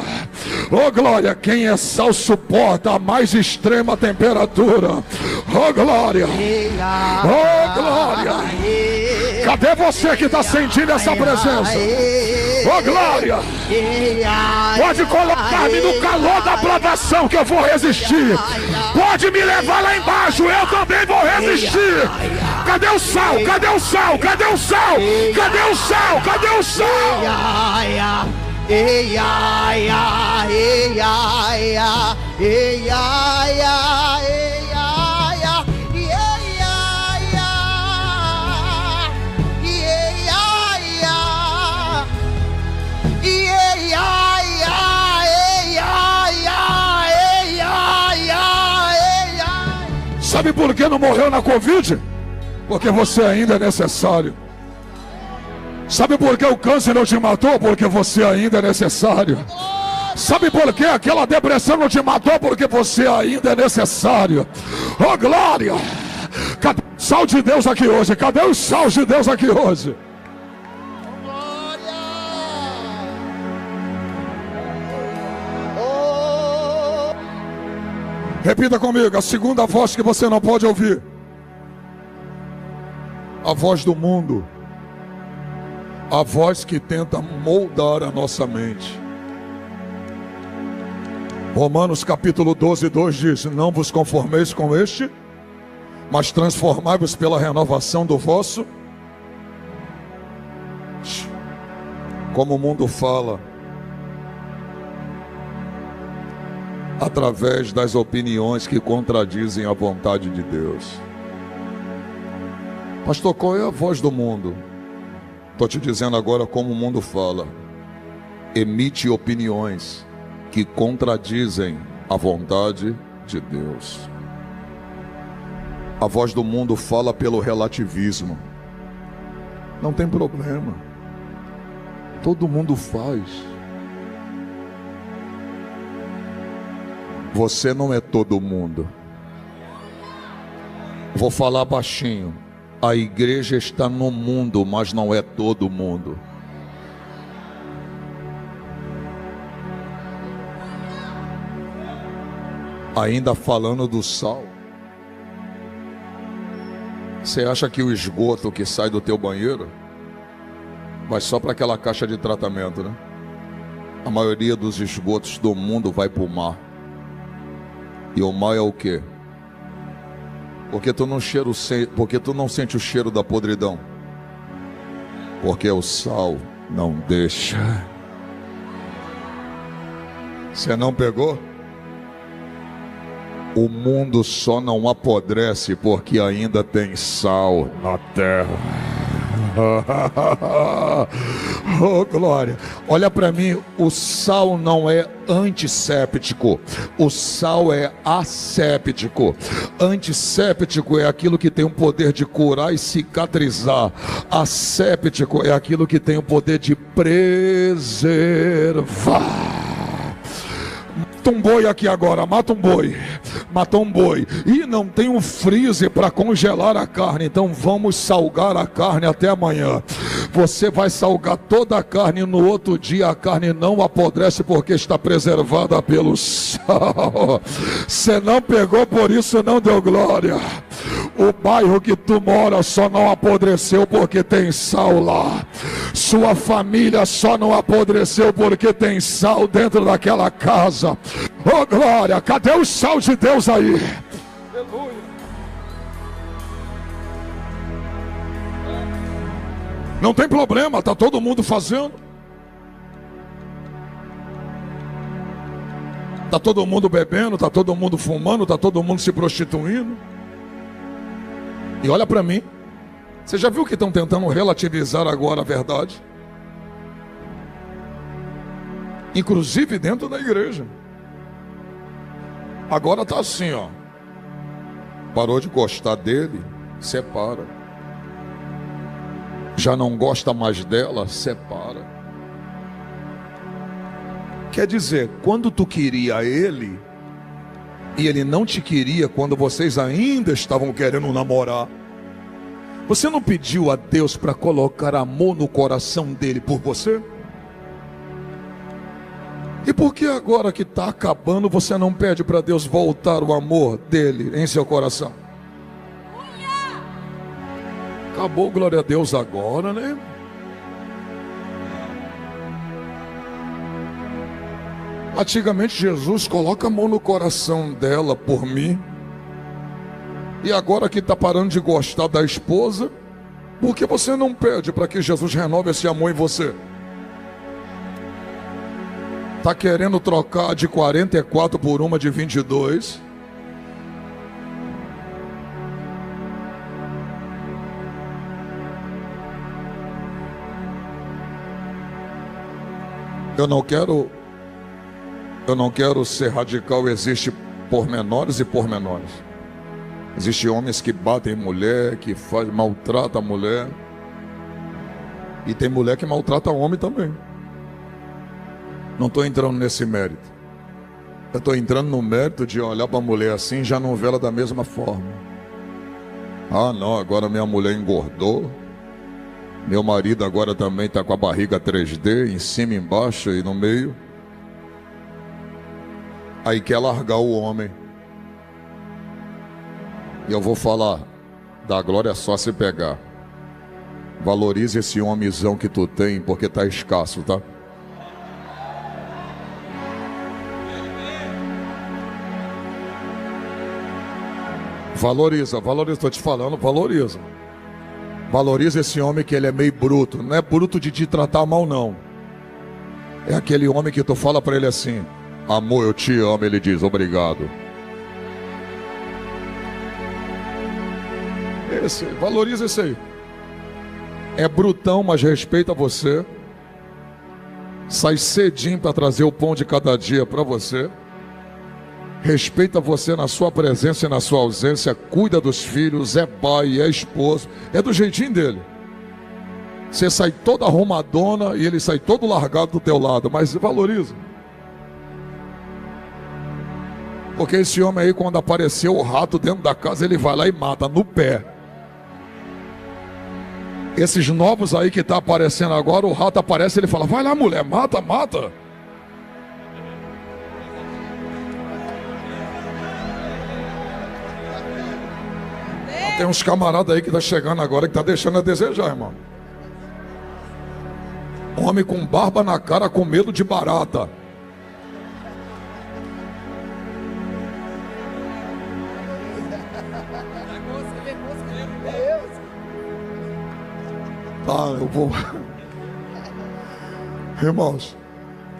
Oh glória, quem é sal suporta a mais extrema temperatura. Oh glória, oh glória. Cadê você que está sentindo essa presença? Oh glória! Pode colocar-me no calor da provação que eu vou resistir. Pode me levar lá embaixo, eu também vou resistir. Cadê o sal? Cadê o sal? Cadê o sal? Cadê o sal? Cadê o sal? Sabe por que não morreu na Covid? Porque você ainda é necessário. Sabe por que o câncer não te matou? Porque você ainda é necessário. Sabe por que aquela depressão não te matou? Porque você ainda é necessário. Oh glória! Cadê o sal de Deus aqui hoje? Cadê o sal de Deus aqui hoje? Repita comigo, a segunda voz que você não pode ouvir. A voz do mundo. A voz que tenta moldar a nossa mente. Romanos capítulo 12, 2 diz: não vos conformeis com este, mas transformai-vos pela renovação do vosso. Como o mundo fala, através das opiniões que contradizem a vontade de Deus. Pastor, qual é a voz do mundo? Estou te dizendo agora como o mundo fala. Emite opiniões que contradizem a vontade de Deus. A voz do mundo fala pelo relativismo. Não tem problema. Todo mundo faz. Você não é todo mundo. Vou falar baixinho. A igreja está no mundo, mas não é todo mundo. Ainda falando do sal. Você acha que o esgoto que sai do teu banheiro vai só para aquela caixa de tratamento, né? A maioria dos esgotos do mundo vai para o mar. E o mar é o quê? Porque tu não sente o cheiro da podridão. Porque o sal não deixa. Você não pegou? O mundo só não apodrece porque ainda tem sal na terra. Oh, glória. Olha para mim, o sal não é antisséptico. O sal é asséptico. Antisséptico é aquilo que tem o poder de curar e cicatrizar. Asséptico é aquilo que tem o poder de preservar. Mata um boi aqui agora, mata um boi. Matou um boi. E não tem um freezer para congelar a carne. Então vamos salgar a carne até amanhã. Você vai salgar toda a carne e no outro dia a carne não apodrece porque está preservada pelo sal. Você não pegou, por isso não deu glória. O bairro que tu mora só não apodreceu porque tem sal lá. Sua família só não apodreceu porque tem sal dentro daquela casa. Oh glória, cadê o sal de Deus aí? Aleluia. Não tem problema, está todo mundo fazendo. Está todo mundo bebendo, está todo mundo fumando, está todo mundo se prostituindo. E olha para mim, você já viu que estão tentando relativizar agora a verdade? Inclusive dentro da igreja. Agora está assim, ó. Parou de gostar dele, separa. Já não gosta mais dela, separa. Quer dizer, quando tu queria ele e ele não te queria quando vocês ainda estavam querendo namorar, você não pediu a Deus para colocar amor no coração dele por você? E por que agora que está acabando você não pede para Deus voltar o amor dele em seu coração? Acabou, glória a Deus agora, né? Antigamente Jesus coloca a mão no coração dela por mim. E agora que está parando de gostar da esposa, por que você não pede para que Jesus renove esse amor em você? Está querendo trocar de 44 por uma de 22. Eu não quero ser radical. Existe pormenores e pormenores. Existem homens que batem mulher, que maltratam a mulher. E tem mulher que maltrata homem também. Não estou entrando nesse mérito. Eu estou entrando no mérito de olhar para a mulher assim e já não vê ela da mesma forma. Ah não, agora minha mulher engordou. Meu marido agora também está com a barriga 3D, em cima, embaixo e no meio. Aí quer largar o homem. E eu vou falar, da glória é só se pegar. Valorize esse homenzão que tu tem, porque tá escasso, tá? Valoriza, estou te falando, valoriza. Valoriza esse homem que ele é meio bruto. Não é bruto de te tratar mal, não. É aquele homem que tu fala para ele assim: amor, eu te amo, ele diz, obrigado. Valoriza esse aí. é brutão, mas respeita você, sai cedinho para trazer o pão de cada dia para você, respeita você na sua presença e na sua ausência, cuida dos filhos, é pai, é esposo, é do jeitinho dele. Você sai toda arrumadona e ele sai todo largado do teu lado, mas valoriza. Porque esse homem aí, quando apareceu o rato dentro da casa, ele vai lá e mata no pé. Esses novos aí que tá aparecendo agora, o rato aparece e ele fala, vai lá mulher, mata, mata. Tem uns camaradas aí que tá chegando agora que tá deixando a desejar, irmão. Homem com barba na cara, com medo de barata. Tá, eu vou. Irmãos,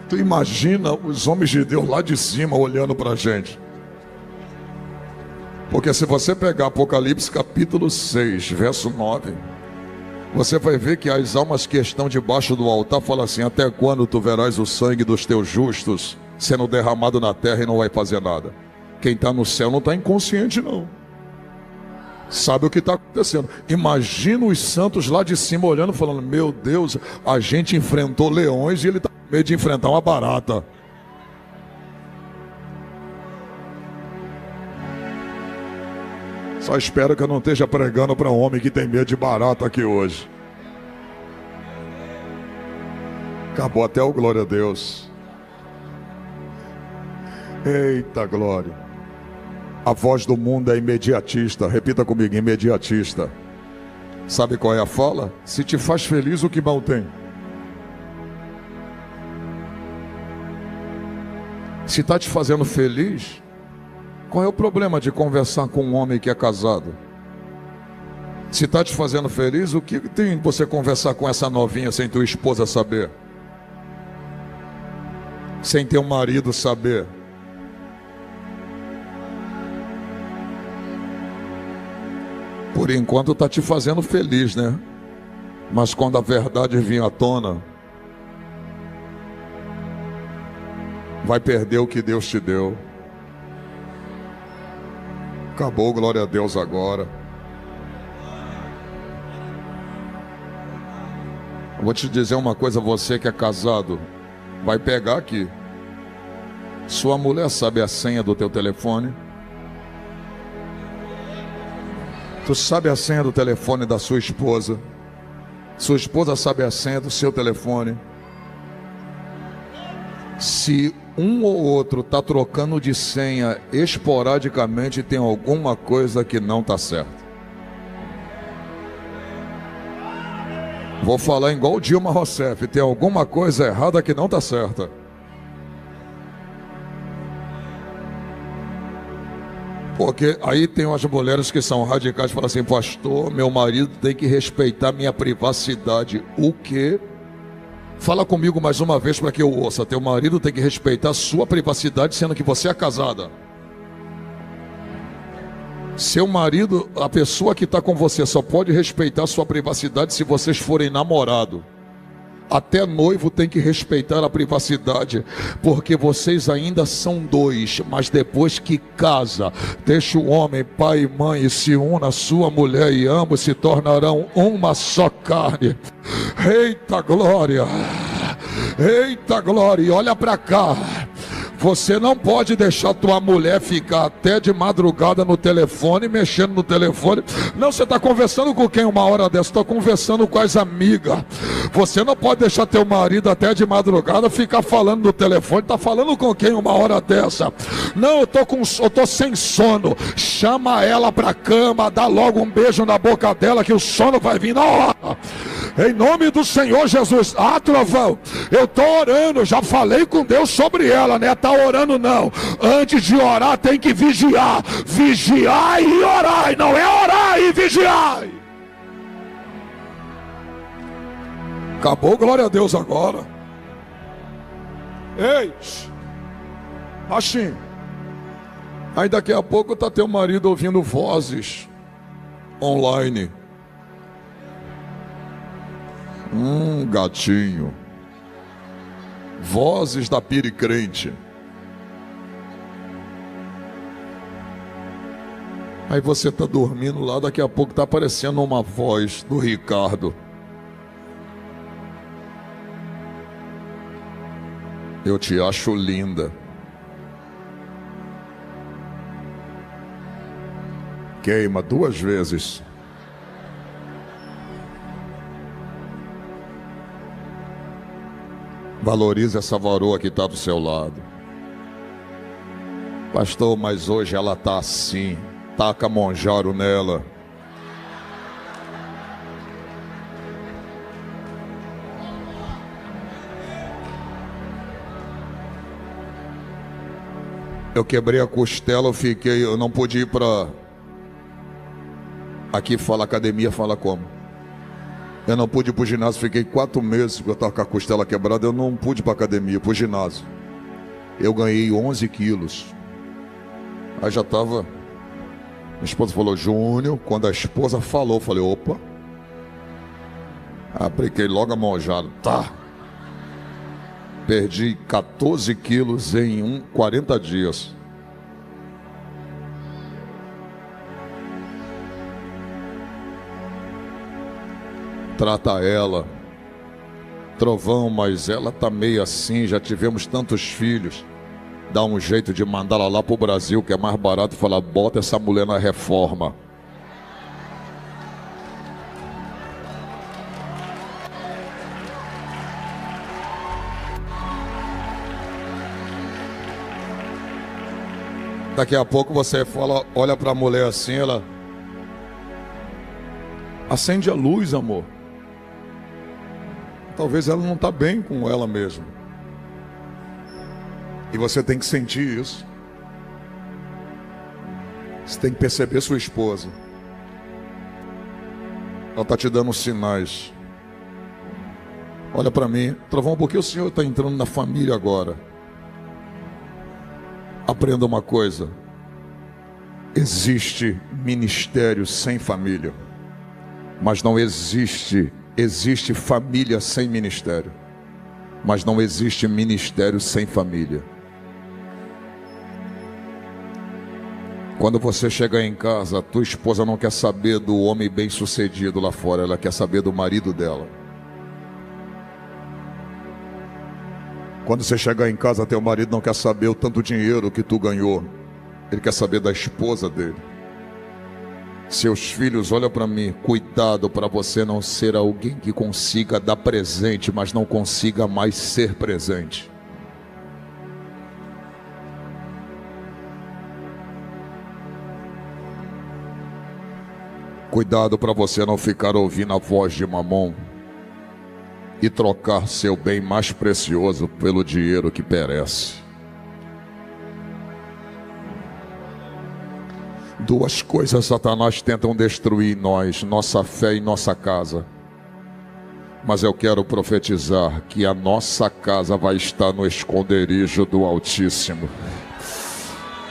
tu imagina os homens de Deus lá de cima olhando pra gente. Porque se você pegar Apocalipse capítulo 6, verso 9, você vai ver que as almas que estão debaixo do altar falam assim, até quando tu verás o sangue dos teus justos sendo derramado na terra e não vai fazer nada? Quem está no céu não está inconsciente não. Sabe o que está acontecendo. Imagina os santos lá de cima olhando falando, meu Deus, a gente enfrentou leões e ele está com medo de enfrentar uma barata. Só espero que eu não esteja pregando para um homem que tem medo de barata aqui hoje. Acabou até o glória a Deus. Eita glória. A voz do mundo é imediatista. Repita comigo, imediatista. Sabe qual é a fala? Se te faz feliz, o que mal tem? Se está te fazendo feliz, qual é o problema de conversar com um homem que é casado? Se está te fazendo feliz, o que tem você conversar com essa novinha sem tua esposa saber? Sem teu marido saber? Por enquanto está te fazendo feliz, né? Mas quando a verdade vir à tona, vai perder o que Deus te deu. Acabou, glória a Deus agora. Eu vou te dizer uma coisa, você que é casado, vai pegar aqui. Sua mulher sabe a senha do teu telefone? Tu sabe a senha do telefone da sua esposa? Sua esposa sabe a senha do seu telefone? Se um ou outro está trocando de senha esporadicamente, tem alguma coisa que não está certo. Vou falar igual o Dilma Rousseff, tem alguma coisa errada que não está certa. Porque aí tem umas mulheres que são radicais e falam assim, pastor, meu marido tem que respeitar minha privacidade. O quê? Fala comigo mais uma vez para que eu ouça. Teu marido tem que respeitar a sua privacidade, sendo que você é casada. Seu marido, a pessoa que está com você, só pode respeitar a sua privacidade se vocês forem namorados. Até noivo tem que respeitar a privacidade, porque vocês ainda são dois, mas depois que casa, deixa o homem, pai e mãe, e se une a sua mulher e ambos se tornarão uma só carne. Eita glória! Eita glória! E olha para cá. Você não pode deixar tua mulher ficar até de madrugada no telefone, mexendo no telefone. Não, você está conversando com quem uma hora dessa? Estou conversando com as amigas. Você não pode deixar teu marido até de madrugada ficar falando no telefone. Está falando com quem uma hora dessa? Não, eu tô sem sono. Chama ela para a cama, dá logo um beijo na boca dela que o sono vai vir na hora. Em nome do Senhor Jesus. Ah, trovão, eu estou orando, já falei com Deus sobre ela, né? Está orando não. Antes de orar tem que vigiar. Vigiar e orar, não é orar e vigiar. Acabou, glória a Deus agora. Ei, baixinho. Aí daqui a pouco está teu marido ouvindo vozes online. Gatinho. Vozes da piricrente. Aí você tá dormindo lá, daqui a pouco tá aparecendo uma voz do Ricardo. Eu te acho linda. Queima 2 vezes. Valorize essa varoa que está do seu lado. Pastor, mas hoje ela está assim. Taca monjaro nela. Eu quebrei a costela, eu não pude ir para... Aqui fala academia, fala como? Eu não pude ir para o ginásio, fiquei 4 meses, porque eu estava com a costela quebrada, eu não pude ir para a academia, para o ginásio. Eu ganhei 11 quilos. Aí já estava... Minha esposa falou, Júnior, quando a esposa falou, eu falei, opa. Apliquei logo a monjada, tá. Perdi 14 quilos em 40 dias. Trata ela. Trovão, mas ela tá meio assim, já tivemos tantos filhos. Dá um jeito de mandá-la lá pro Brasil, que é mais barato, falar, bota essa mulher na reforma. Daqui a pouco você fala, olha para a mulher assim, ela acende a luz, amor. Talvez ela não está bem com ela mesma. E você tem que sentir isso. Você tem que perceber sua esposa. Ela está te dando sinais. Olha para mim, Trovão, por que o senhor está entrando na família agora? Aprenda uma coisa. Existe ministério sem família. Mas não existe família sem ministério. Mas não existe ministério sem família. Quando você chegar em casa, tua esposa não quer saber do homem bem-sucedido lá fora, ela quer saber do marido dela. Quando você chegar em casa, teu marido não quer saber o tanto dinheiro que tu ganhou. Ele quer saber da esposa dele. Seus filhos, olha para mim, cuidado para você não ser alguém que consiga dar presente, mas não consiga mais ser presente. Cuidado para você não ficar ouvindo a voz de Mamon e trocar seu bem mais precioso pelo dinheiro que perece. 2 coisas Satanás tentam destruir em nós, nossa fé e nossa casa. Mas eu quero profetizar que a nossa casa vai estar no esconderijo do Altíssimo.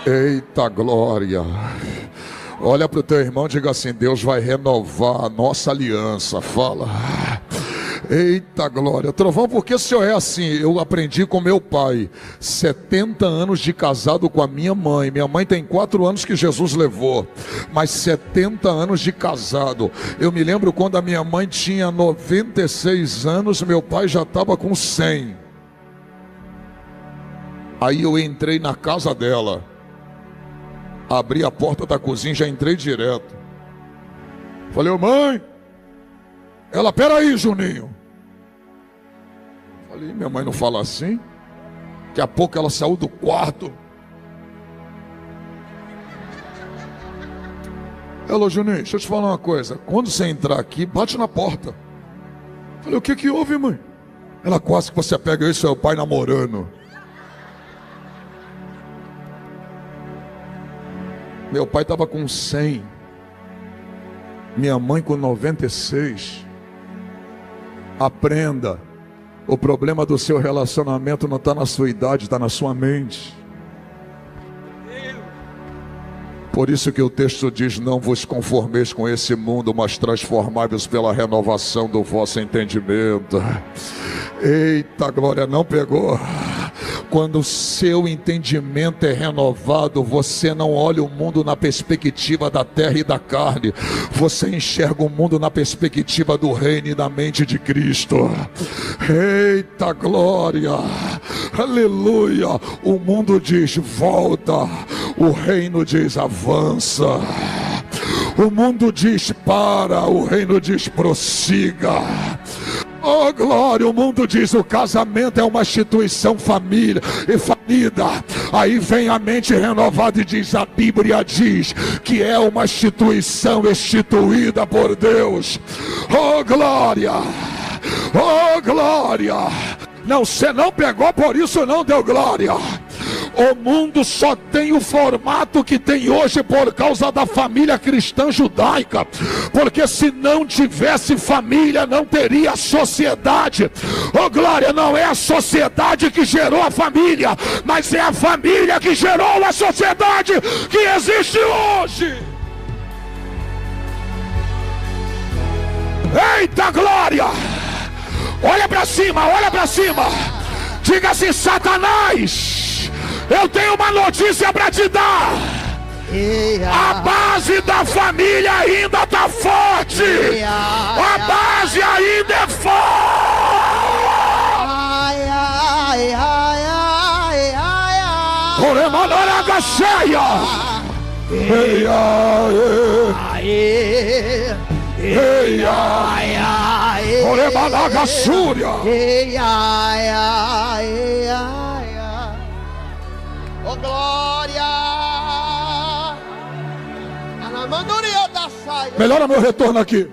Eita glória! Olha para o teu irmão e diga assim, Deus vai renovar a nossa aliança. Fala. Eita glória. Trovão, por que o senhor é assim? Eu aprendi com meu pai. 70 anos de casado com a minha mãe. Minha mãe tem 4 anos que Jesus levou, mas 70 anos de casado. Eu me lembro quando a minha mãe tinha 96 anos, meu pai já estava com 100. Aí eu entrei na casa dela, abri a porta da cozinha, já entrei direto. Falei, ô mãe. Ela, peraí, Juninho. Falei, minha mãe não fala assim. Daqui a pouco ela saiu do quarto. Ela, Juninho, deixa eu te falar uma coisa. Quando você entrar aqui, bate na porta. Falei, o que que houve, mãe? Ela, quase que você pega eu e seu pai namorando. Meu pai estava com 100. Minha mãe com 96. Aprenda. O problema do seu relacionamento não está na sua idade, está na sua mente. Por isso que o texto diz: não vos conformeis com esse mundo, mas transformai-vos pela renovação do vosso entendimento. Eita glória, não pegou? Quando o seu entendimento é renovado, você não olha o mundo na perspectiva da terra e da carne, você enxerga o mundo na perspectiva do reino e da mente de Cristo. Eita glória, aleluia. O mundo diz volta, o reino diz avança. O mundo diz para, o reino diz prossiga. Oh glória, o mundo diz o casamento é uma instituição família e falida. Aí vem a mente renovada e diz: a Bíblia diz que é uma instituição instituída por Deus. Oh glória, oh glória. Não, você não pegou, por isso não deu glória. O mundo só tem o formato que tem hoje por causa da família cristã judaica, porque se não tivesse família não teria sociedade. Oh glória, não é a sociedade que gerou a família, mas é a família que gerou a sociedade que existe hoje. Eita glória, olha para cima, olha para cima, diga assim: Satanás, eu tenho uma notícia para te dar. A base da família ainda está forte. A base ainda é forte. Oremanaraga cheia. Oremanaraga súria. Oh glória! Melhora meu retorno aqui.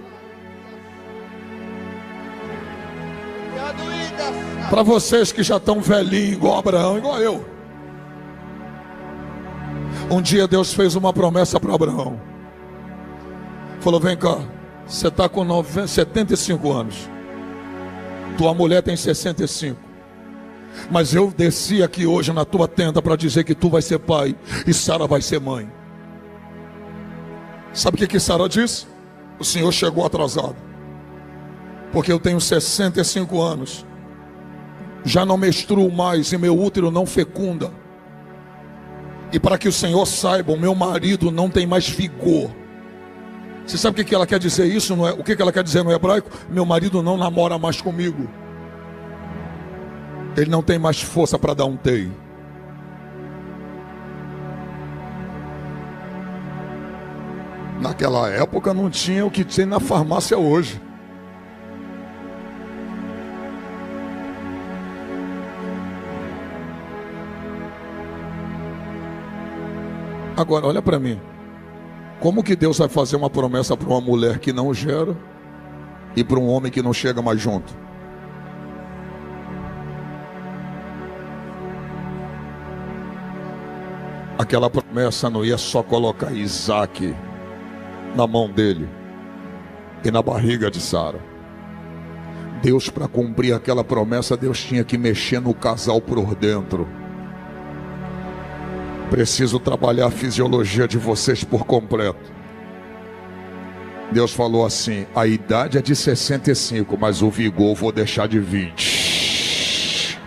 Para vocês que já estão velhinhos, igual Abraão, igual eu. Um dia Deus fez uma promessa para Abraão. Falou: vem cá, você está com 75 anos. Tua mulher tem 65. Mas eu desci aqui hoje na tua tenda para dizer que tu vai ser pai e Sara vai ser mãe. Sabe o que Sara disse? O Senhor chegou atrasado, porque eu tenho 65 anos, já não menstruo mais e meu útero não fecunda. E para que o Senhor saiba, o meu marido não tem mais vigor. Você sabe o que ela quer dizer isso? Não é? O que ela quer dizer no hebraico? Meu marido não namora mais comigo. Ele não tem mais força para dar um tei. Naquela época não tinha o que tem na farmácia hoje. Agora olha para mim. Como que Deus vai fazer uma promessa para uma mulher que não gera e para um homem que não chega mais junto? Aquela promessa não ia só colocar Isaac na mão dele e na barriga de Sara. Deus, para cumprir aquela promessa, Deus tinha que mexer no casal por dentro. Preciso trabalhar a fisiologia de vocês por completo. Deus falou assim: a idade é de 65, mas o vigor vou deixar de 20.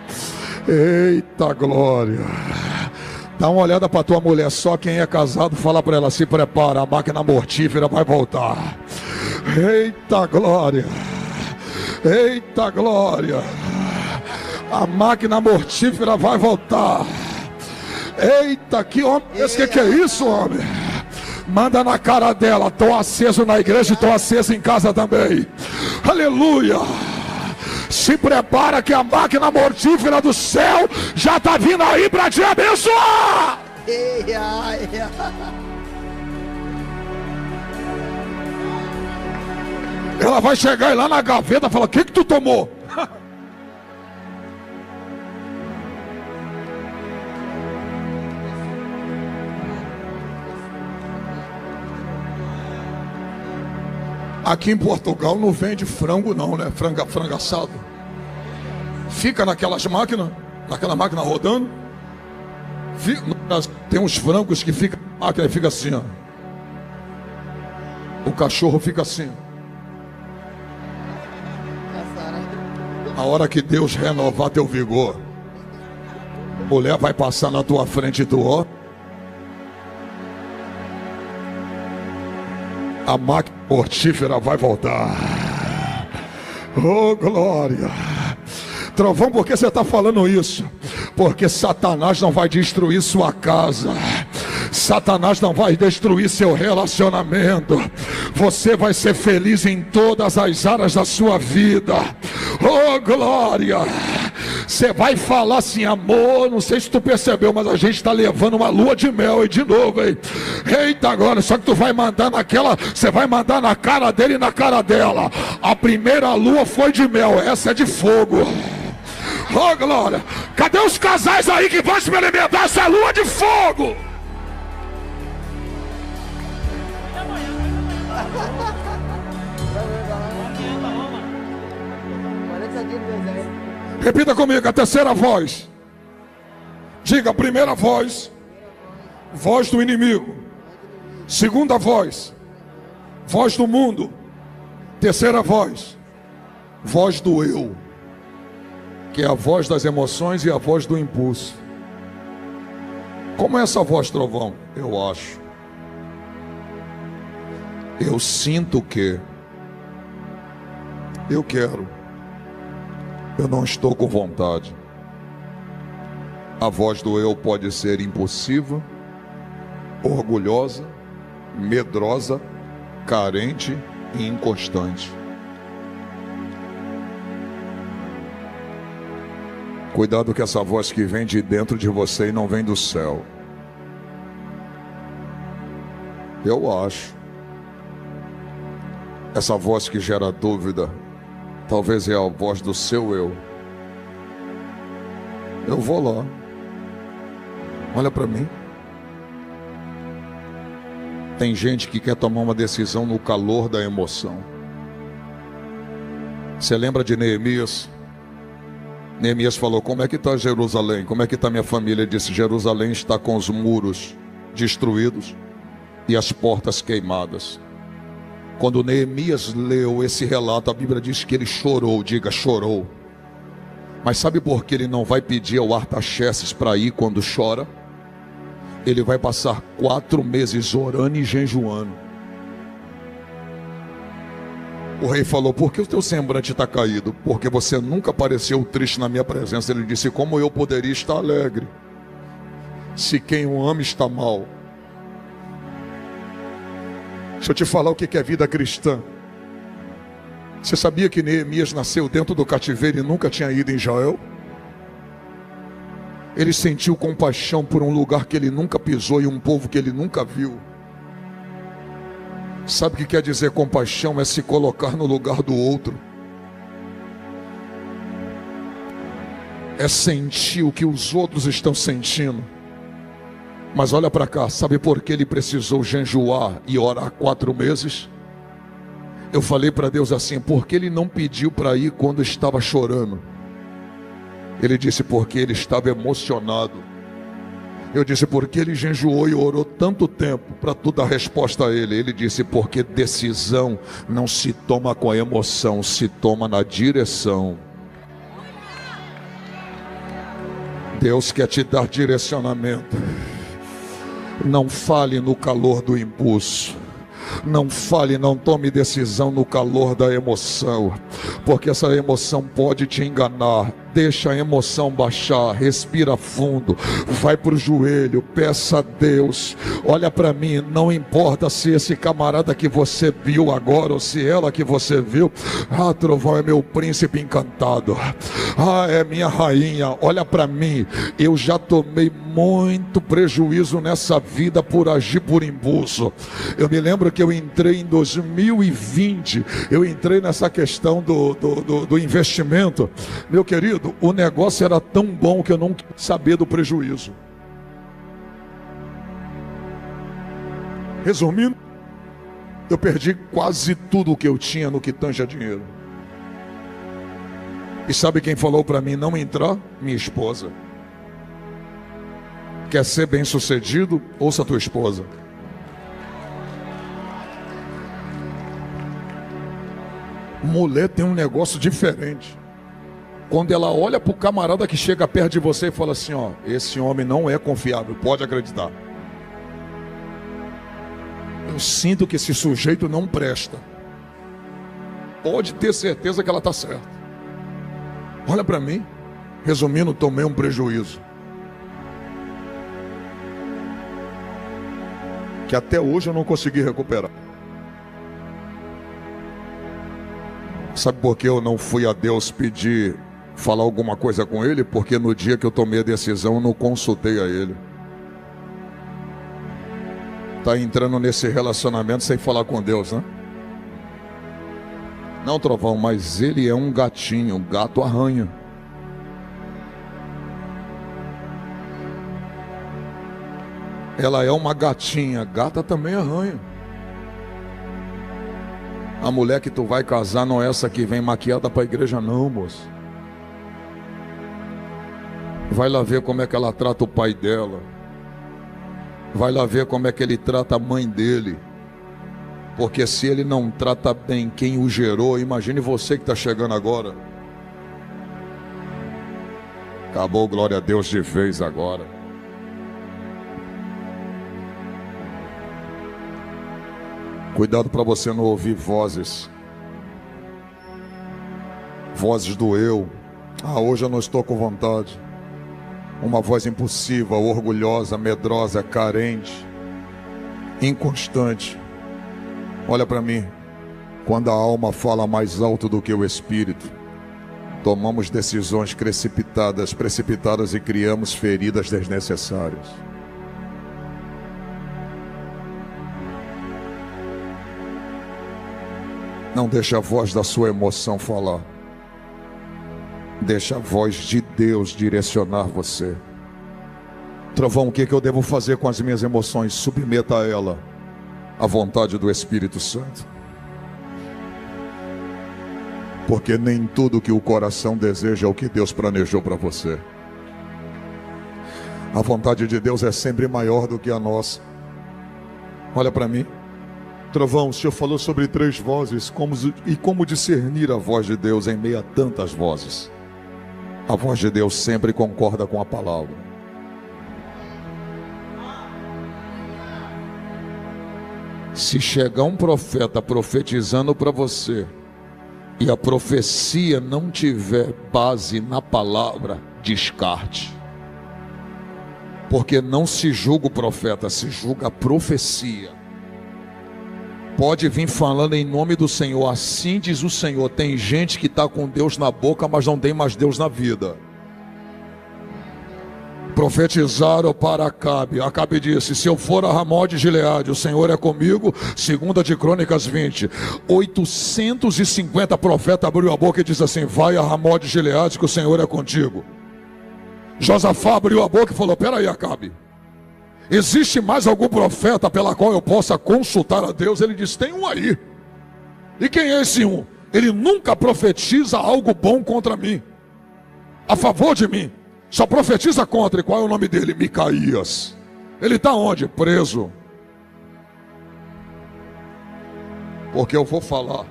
Eita glória. Dá uma olhada para tua mulher, só quem é casado, fala para ela: se prepara, a máquina mortífera vai voltar. Eita glória, eita glória, a máquina mortífera vai voltar. Eita, que homem esse, que é isso, homem? Manda na cara dela: estou aceso na igreja e estou aceso em casa também. Aleluia. Se prepara que a máquina mortífera do céu já está vindo aí para te abençoar. Ela vai chegar lá na gaveta e falar: o que tu tomou? Aqui em Portugal não vende frango não, né? Frango assado. Fica naquelas máquinas, naquela máquina rodando. Tem uns frangos que ficam máquina fica assim, ó. O cachorro fica assim. A hora que Deus renovar teu vigor, mulher vai passar na tua frente e tu, ó. A máquina mortífera vai voltar. Oh, glória. Trovão, por que você está falando isso? Porque Satanás não vai destruir sua casa. Satanás não vai destruir seu relacionamento. Você vai ser feliz em todas as áreas da sua vida. Oh, glória. Você vai falar assim, amor, não sei se tu percebeu, mas a gente está levando uma lua de mel aí de novo, hein? Eita, agora, só que tu vai mandar naquela, você vai mandar na cara dele e na cara dela. A primeira lua foi de mel, essa é de fogo. Oh, glória. Cadê os casais aí que vão experimentar essa lua de fogo? Repita comigo, a terceira voz. Diga, a primeira voz, voz do inimigo. Segunda voz, voz do mundo. Terceira voz, voz do eu, que é a voz das emoções e a voz do impulso. Como é essa voz, Trovão? Eu acho. Eu sinto que. Eu quero. Eu não estou com vontade. A voz do eu pode ser impulsiva, orgulhosa, medrosa, carente e inconstante. Cuidado com essa voz que vem de dentro de você e não vem do céu. Eu acho. Essa voz que gera dúvida, talvez é a voz do seu eu. Eu vou lá. Olha para mim. Tem gente que quer tomar uma decisão no calor da emoção. Você lembra de Neemias? Neemias falou, como é que está Jerusalém? Como é que está minha família? Ele disse, Jerusalém está com os muros destruídos e as portas queimadas. Quando Neemias leu esse relato, a Bíblia diz que ele chorou, diga, chorou. Mas sabe por que ele não vai pedir ao Artaxerxes para ir quando chora? Ele vai passar 4 meses orando e jejuando. O rei falou, por que o teu semblante está caído? Porque você nunca pareceu triste na minha presença. Ele disse, como eu poderia estar alegre se quem o ama está mal? Deixa eu te falar o que é vida cristã. Você sabia que Neemias nasceu dentro do cativeiro e nunca tinha ido em Israel? Ele sentiu compaixão por um lugar que ele nunca pisou e um povo que ele nunca viu. Sabe o que quer dizer compaixão? É se colocar no lugar do outro. É sentir o que os outros estão sentindo. Mas olha para cá, sabe por que ele precisou jejuar e orar 4 meses? Eu falei para Deus assim, por que ele não pediu para ir quando estava chorando? Ele disse, porque ele estava emocionado. Eu disse, porque ele jejuou e orou tanto tempo para tu dar resposta a ele? Ele disse, porque decisão não se toma com a emoção, se toma na direção. Deus quer te dar direcionamento. Não fale no calor do impulso. Não fale, não tome decisão no calor da emoção, porque essa emoção pode te enganar. Deixa a emoção baixar, respira fundo, vai para o joelho, peça a Deus. Olha para mim, não importa se esse camarada que você viu agora ou se ela que você viu, Trovão é meu príncipe encantado, é minha rainha. Olha para mim, eu já tomei muito prejuízo nessa vida por agir por impulso. Eu me lembro que eu entrei em 2020, eu entrei nessa questão do investimento. Meu querido, o negócio era tão bom que eu não queria saber do prejuízo. Resumindo, eu perdi quase tudo o que eu tinha no que tange a dinheiro. E sabe quem falou para mim não entrar? Minha esposa. Quer ser bem sucedido? Ouça a tua esposa. Mulher tem um negócio diferente. Quando ela olha para o camarada que chega perto de você e fala assim, ó, esse homem não é confiável, pode acreditar. Eu sinto que esse sujeito não presta. Pode ter certeza que ela está certa. Olha para mim. Resumindo, tomei um prejuízo. Que até hoje eu não consegui recuperar. Sabe por que eu não fui a Deus pedir, falar alguma coisa com Ele? Porque no dia que eu tomei a decisão, eu não consultei a Ele. Está entrando nesse relacionamento sem falar com Deus, né? Não, Trovão, mas ele é um gatinho, gato arranha. Ela é uma gatinha, gata também arranha. A mulher que tu vai casar não é essa que vem maquiada para a igreja não, moço. Vai lá ver como é que ela trata o pai dela. Vai lá ver como é que ele trata a mãe dele. Porque se ele não trata bem quem o gerou, imagine você que está chegando agora. Acabou, glória a Deus, de vez agora. Cuidado para você não ouvir vozes. Vozes do eu. Ah, hoje eu não estou com vontade. Uma voz impulsiva, orgulhosa, medrosa, carente, inconstante. Olha para mim. Quando a alma fala mais alto do que o espírito, tomamos decisões precipitadas e criamos feridas desnecessárias. Não deixa a voz da sua emoção falar. Deixa a voz de Deus direcionar você. Trovão, o que eu devo fazer com as minhas emoções? Submeta a ela à vontade do Espírito Santo. Porque nem tudo que o coração deseja é o que Deus planejou para você. A vontade de Deus é sempre maior do que a nossa. Olha para mim. Trovão, o Senhor falou sobre 3 vozes e como discernir a voz de Deus em meio a tantas vozes. A voz de Deus sempre concorda com a palavra. Se chegar um profeta profetizando para você e a profecia não tiver base na palavra, descarte. Porque não se julga o profeta, se julga a profecia. Pode vir falando em nome do Senhor, assim diz o Senhor. Tem gente que está com Deus na boca, mas não tem mais Deus na vida. Profetizaram para Acabe. Acabe disse, se eu for a Ramó de Gileade, o Senhor é comigo. 2 de Crônicas 20. 850 profetas abriu a boca e disse assim, vai a Ramó de Gileade que o Senhor é contigo. Josafá abriu a boca e falou, peraí Acabe, existe mais algum profeta pela qual eu possa consultar a Deus? Ele disse, tem um aí. E quem é esse um? Ele nunca profetiza algo bom contra mim, a favor de mim. Só profetiza contra. E qual é o nome dele? Micaías. Ele está onde? Preso. Porque eu vou falar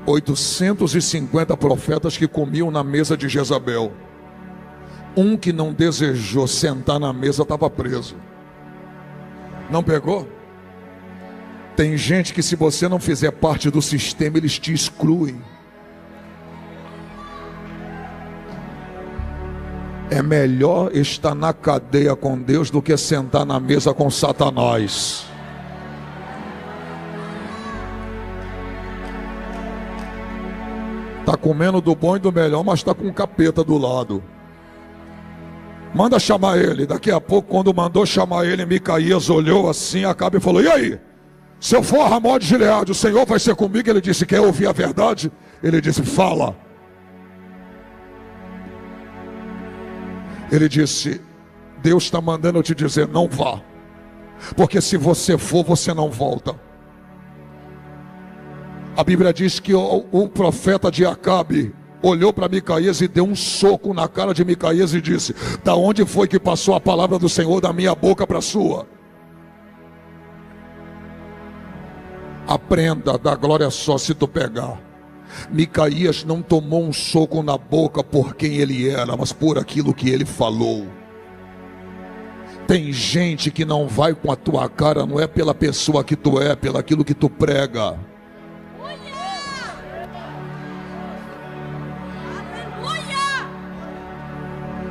850 profetas que comiam na mesa de Jezabel. Um que não desejou sentar na mesa estava preso. Não pegou? Tem gente que se você não fizer parte do sistema, eles te excluem. É melhor estar na cadeia com Deus do que sentar na mesa com Satanás. Está comendo do bom e do melhor, mas está com um capeta do lado. Manda chamar ele. Daqui a pouco, quando mandou chamar ele, Micaías olhou assim, Acabe e falou, e aí? Se eu for a Ramó de Gileade, o Senhor vai ser comigo? Ele disse, quer ouvir a verdade? Ele disse, fala. Ele disse, Deus está mandando eu te dizer, não vá. Porque se você for, você não volta. A Bíblia diz que o profeta de Acabe olhou para Micaías e deu um soco na cara de Micaías e disse: da onde foi que passou a palavra do Senhor da minha boca para a sua? Aprenda a dar glória só se tu pegar. Micaías não tomou um soco na boca por quem ele era, mas por aquilo que ele falou. Tem gente que não vai com a tua cara, não é pela pessoa que tu é, pelo aquilo que tu prega.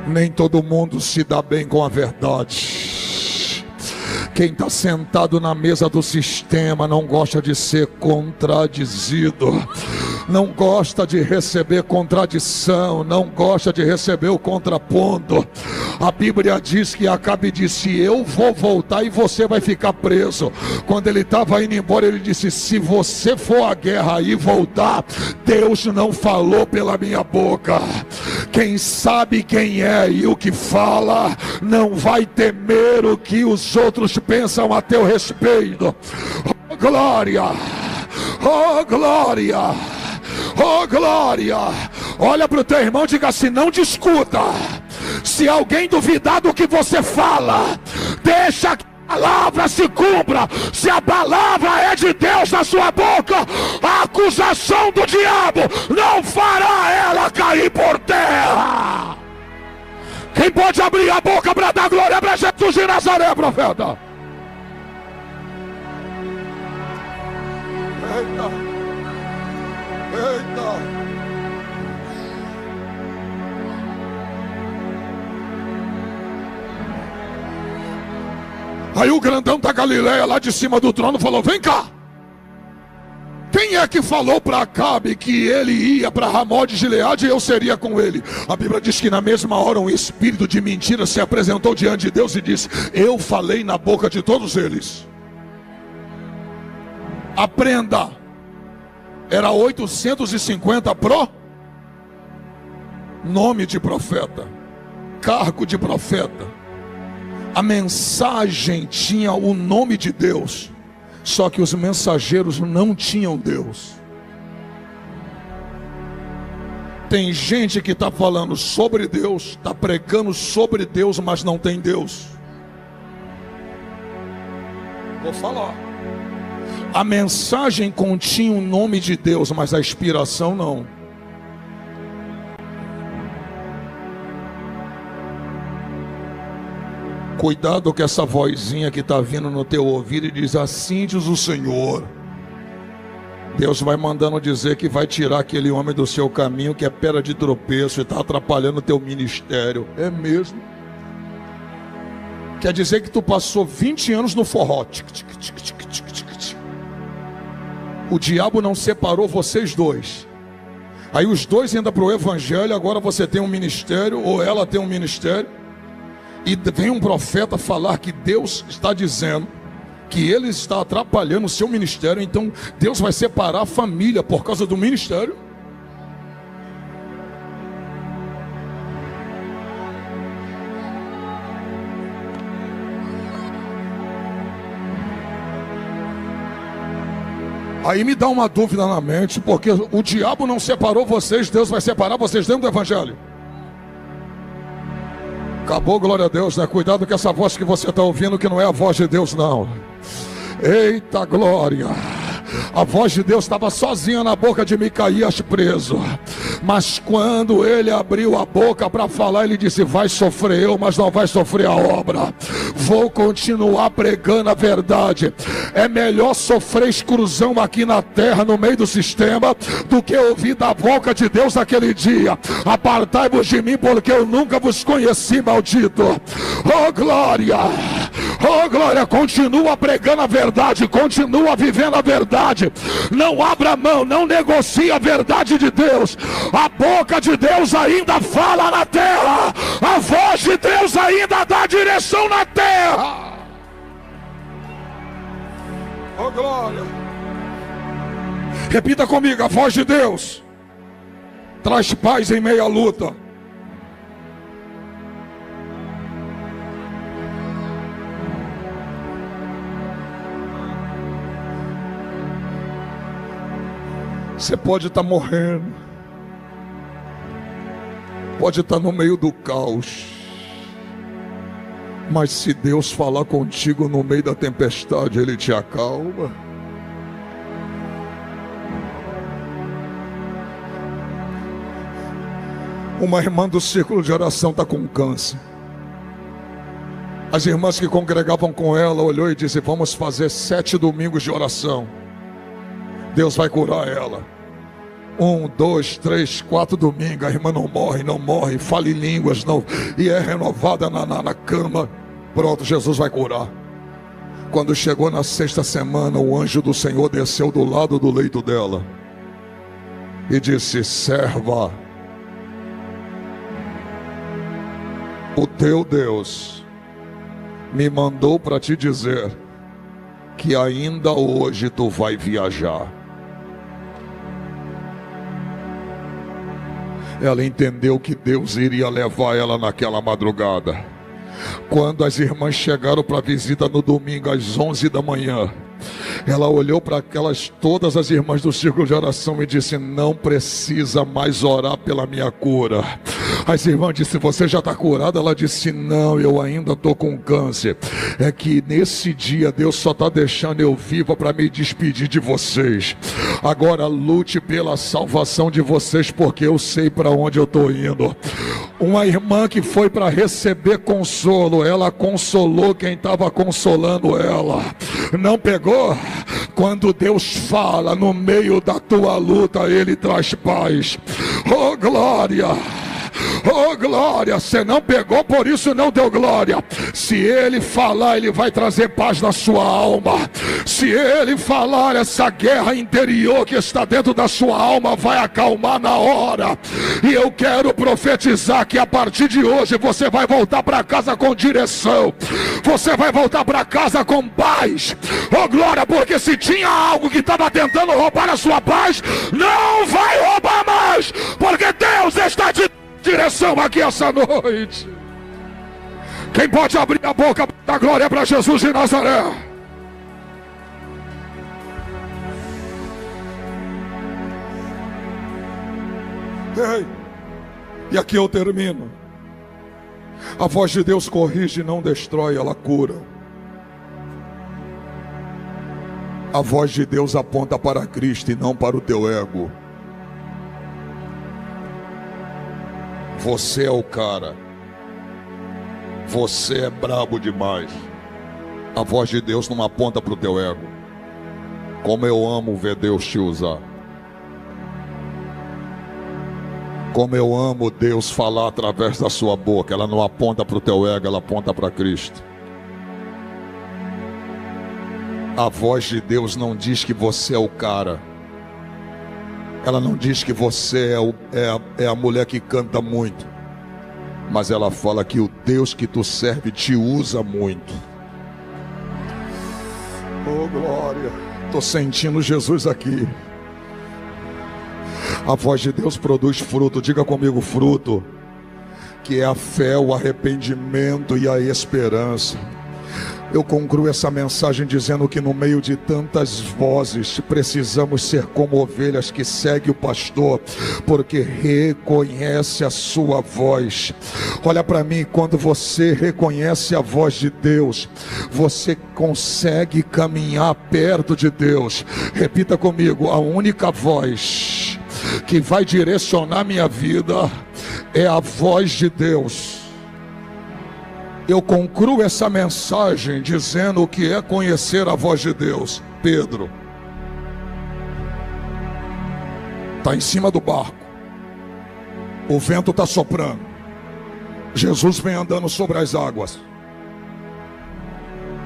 Nem todo mundo se dá bem com a verdade. Quem está sentado na mesa do sistema não gosta de ser contradizido, não gosta de receber contradição, não gosta de receber o contraponto. A Bíblia diz que Acabe disse: eu vou voltar e você vai ficar preso. Quando ele estava indo embora, ele disse: se você for à guerra e voltar, Deus não falou pela minha boca. Quem sabe quem é e o que fala, não vai temer o que os outros pensam a teu respeito. Oh glória, oh glória, oh glória. Olha para o teu irmão e diga assim: não discuta. Se alguém duvidar do que você fala, deixa que a palavra se cumpra. Se a palavra é de Deus na sua boca, a acusação do diabo não fará ela cair por terra. Quem pode abrir a boca para dar glória para Jesus de Nazaré, profeta? Eita, eita. Aí o grandão da Galileia lá de cima do trono falou: vem cá. Quem é que falou para Acabe que ele ia para Ramó de Gileade e eu seria com ele? A Bíblia diz que na mesma hora um espírito de mentira se apresentou diante de Deus e disse: eu falei na boca de todos eles. Aprenda. Era 850 pro nome de profeta, cargo de profeta. A mensagem tinha o nome de Deus, só que os mensageiros não tinham Deus. Tem gente que está falando sobre Deus, está pregando sobre Deus, mas não tem Deus. Vou falar. A mensagem continha o nome de Deus, mas a inspiração não. Cuidado com essa vozinha que está vindo no teu ouvido e diz: assim diz o Senhor. Deus vai mandando dizer que vai tirar aquele homem do seu caminho, que é pedra de tropeço e está atrapalhando o teu ministério. É mesmo? Quer dizer que tu passou 20 anos no forró. O diabo não separou vocês dois. Aí os dois entram para o evangelho. Agora você tem um ministério, ou ela tem um ministério. E vem um profeta falar que Deus está dizendo que ele está atrapalhando o seu ministério. Então Deus vai separar a família por causa do ministério. Aí me dá uma dúvida na mente, porque o diabo não separou vocês, Deus vai separar vocês dentro do evangelho. Acabou, glória a Deus, né? Cuidado com essa voz que você está ouvindo, que não é a voz de Deus, não. Eita glória. A voz de Deus estava sozinha na boca de Micaías preso. Mas quando ele abriu a boca para falar, ele disse: vai sofrer eu, mas não vai sofrer a obra. Vou continuar pregando a verdade. É melhor sofrer exclusão aqui na terra, no meio do sistema, do que ouvir da boca de Deus naquele dia: apartai-vos de mim, porque eu nunca vos conheci, maldito. Oh glória, oh glória. Continua pregando a verdade, continua vivendo a verdade. Não abra mão, não negocie a verdade de Deus. A boca de Deus ainda fala na terra, a voz de Deus ainda dá direção na terra. Oh glória. Repita comigo: a voz de Deus traz paz em meio à luta. Você pode estar morrendo, pode estar no meio do caos, mas se Deus falar contigo no meio da tempestade, Ele te acalma. Uma irmã do círculo de oração está com câncer. As irmãs que congregavam com ela olhou e disse: vamos fazer 7 domingos de oração, Deus vai curar ela. 1, 2, 3, 4 domingos, a irmã não morre, fala em línguas, não, e é renovada na cama. Pronto, Jesus vai curar. Quando chegou na 6ª semana, o anjo do Senhor desceu do lado do leito dela e disse: serva, o teu Deus me mandou para te dizer que ainda hoje tu vai viajar. Ela entendeu que Deus iria levar ela naquela madrugada. Quando as irmãs chegaram para a visita no domingo às 11 da manhã, ela olhou para todas as irmãs do círculo de oração e disse: não precisa mais orar pela minha cura. As irmãs disseram: você já está curada? Ela disse: não, eu ainda estou com câncer. É que nesse dia Deus só está deixando eu viva para me despedir de vocês. Agora lute pela salvação de vocês, porque eu sei para onde eu estou indo. Uma irmã que foi para receber consolo, ela consolou quem estava consolando ela. Não pegou? Quando Deus fala no meio da tua luta, Ele traz paz. Oh glória! Oh glória, você não pegou, por isso não deu glória. Se Ele falar, Ele vai trazer paz na sua alma. Se Ele falar, essa guerra interior que está dentro da sua alma vai acalmar na hora. E eu quero profetizar que a partir de hoje você vai voltar para casa com direção. Você vai voltar para casa com paz. Oh glória, porque se tinha algo que estava tentando roubar a sua paz, não vai roubar mais, porque Deus está te direção aqui essa noite. Quem pode abrir a boca da glória para Jesus de Nazaré? Ei, e aqui eu termino. A voz de Deus corrige e não destrói, ela cura. A voz de Deus aponta para Cristo e não para o teu ego. Você é o cara. Você é brabo demais. A voz de Deus não aponta para o teu ego. Como eu amo ver Deus te usar. Como eu amo Deus falar através da sua boca. Ela não aponta para o teu ego, ela aponta para Cristo. A voz de Deus não diz que você é o cara. Ela não diz que você é a mulher que canta muito, mas ela fala que o Deus que tu serve te usa muito. Oh glória, estou sentindo Jesus aqui. A voz de Deus produz fruto, diga comigo: fruto, que é a fé, o arrependimento e a esperança. Eu concluo essa mensagem dizendo que no meio de tantas vozes precisamos ser como ovelhas que seguem o pastor, porque reconhece a sua voz. Olha para mim, quando você reconhece a voz de Deus, você consegue caminhar perto de Deus. Repita comigo: a única voz que vai direcionar minha vida é a voz de Deus. Eu concluo essa mensagem dizendo o que é conhecer a voz de Deus. Pedro está em cima do barco, o vento está soprando, Jesus vem andando sobre as águas.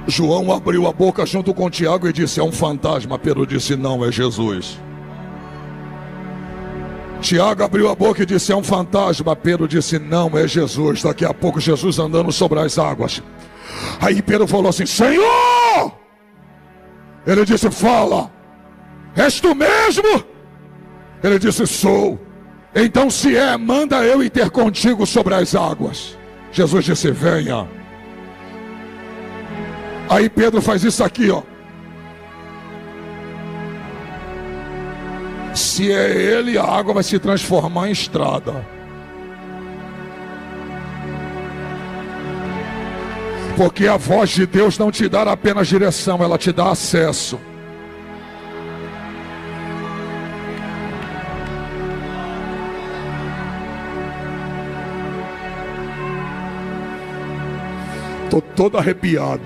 João abriu a boca junto com Tiago e disse: é um fantasma. Pedro disse: não, é Jesus. Tiago abriu a boca e disse: é um fantasma. Pedro disse: não, é Jesus. Daqui a pouco Jesus andando sobre as águas. Aí Pedro falou assim: Senhor! Ele disse: fala, és tu mesmo? Ele disse: sou. Então se é, manda eu ir ter contigo sobre as águas. Jesus disse: venha. Aí Pedro faz isso aqui, ó. Se é ele, a água vai se transformar em estrada. Porque a voz de Deus não te dá apenas direção, ela te dá acesso. Estou todo arrepiado.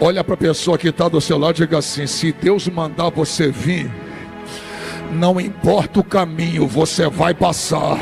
Olha para a pessoa que está do seu lado e diga assim: se Deus mandar você vir, não importa o caminho, você vai passar.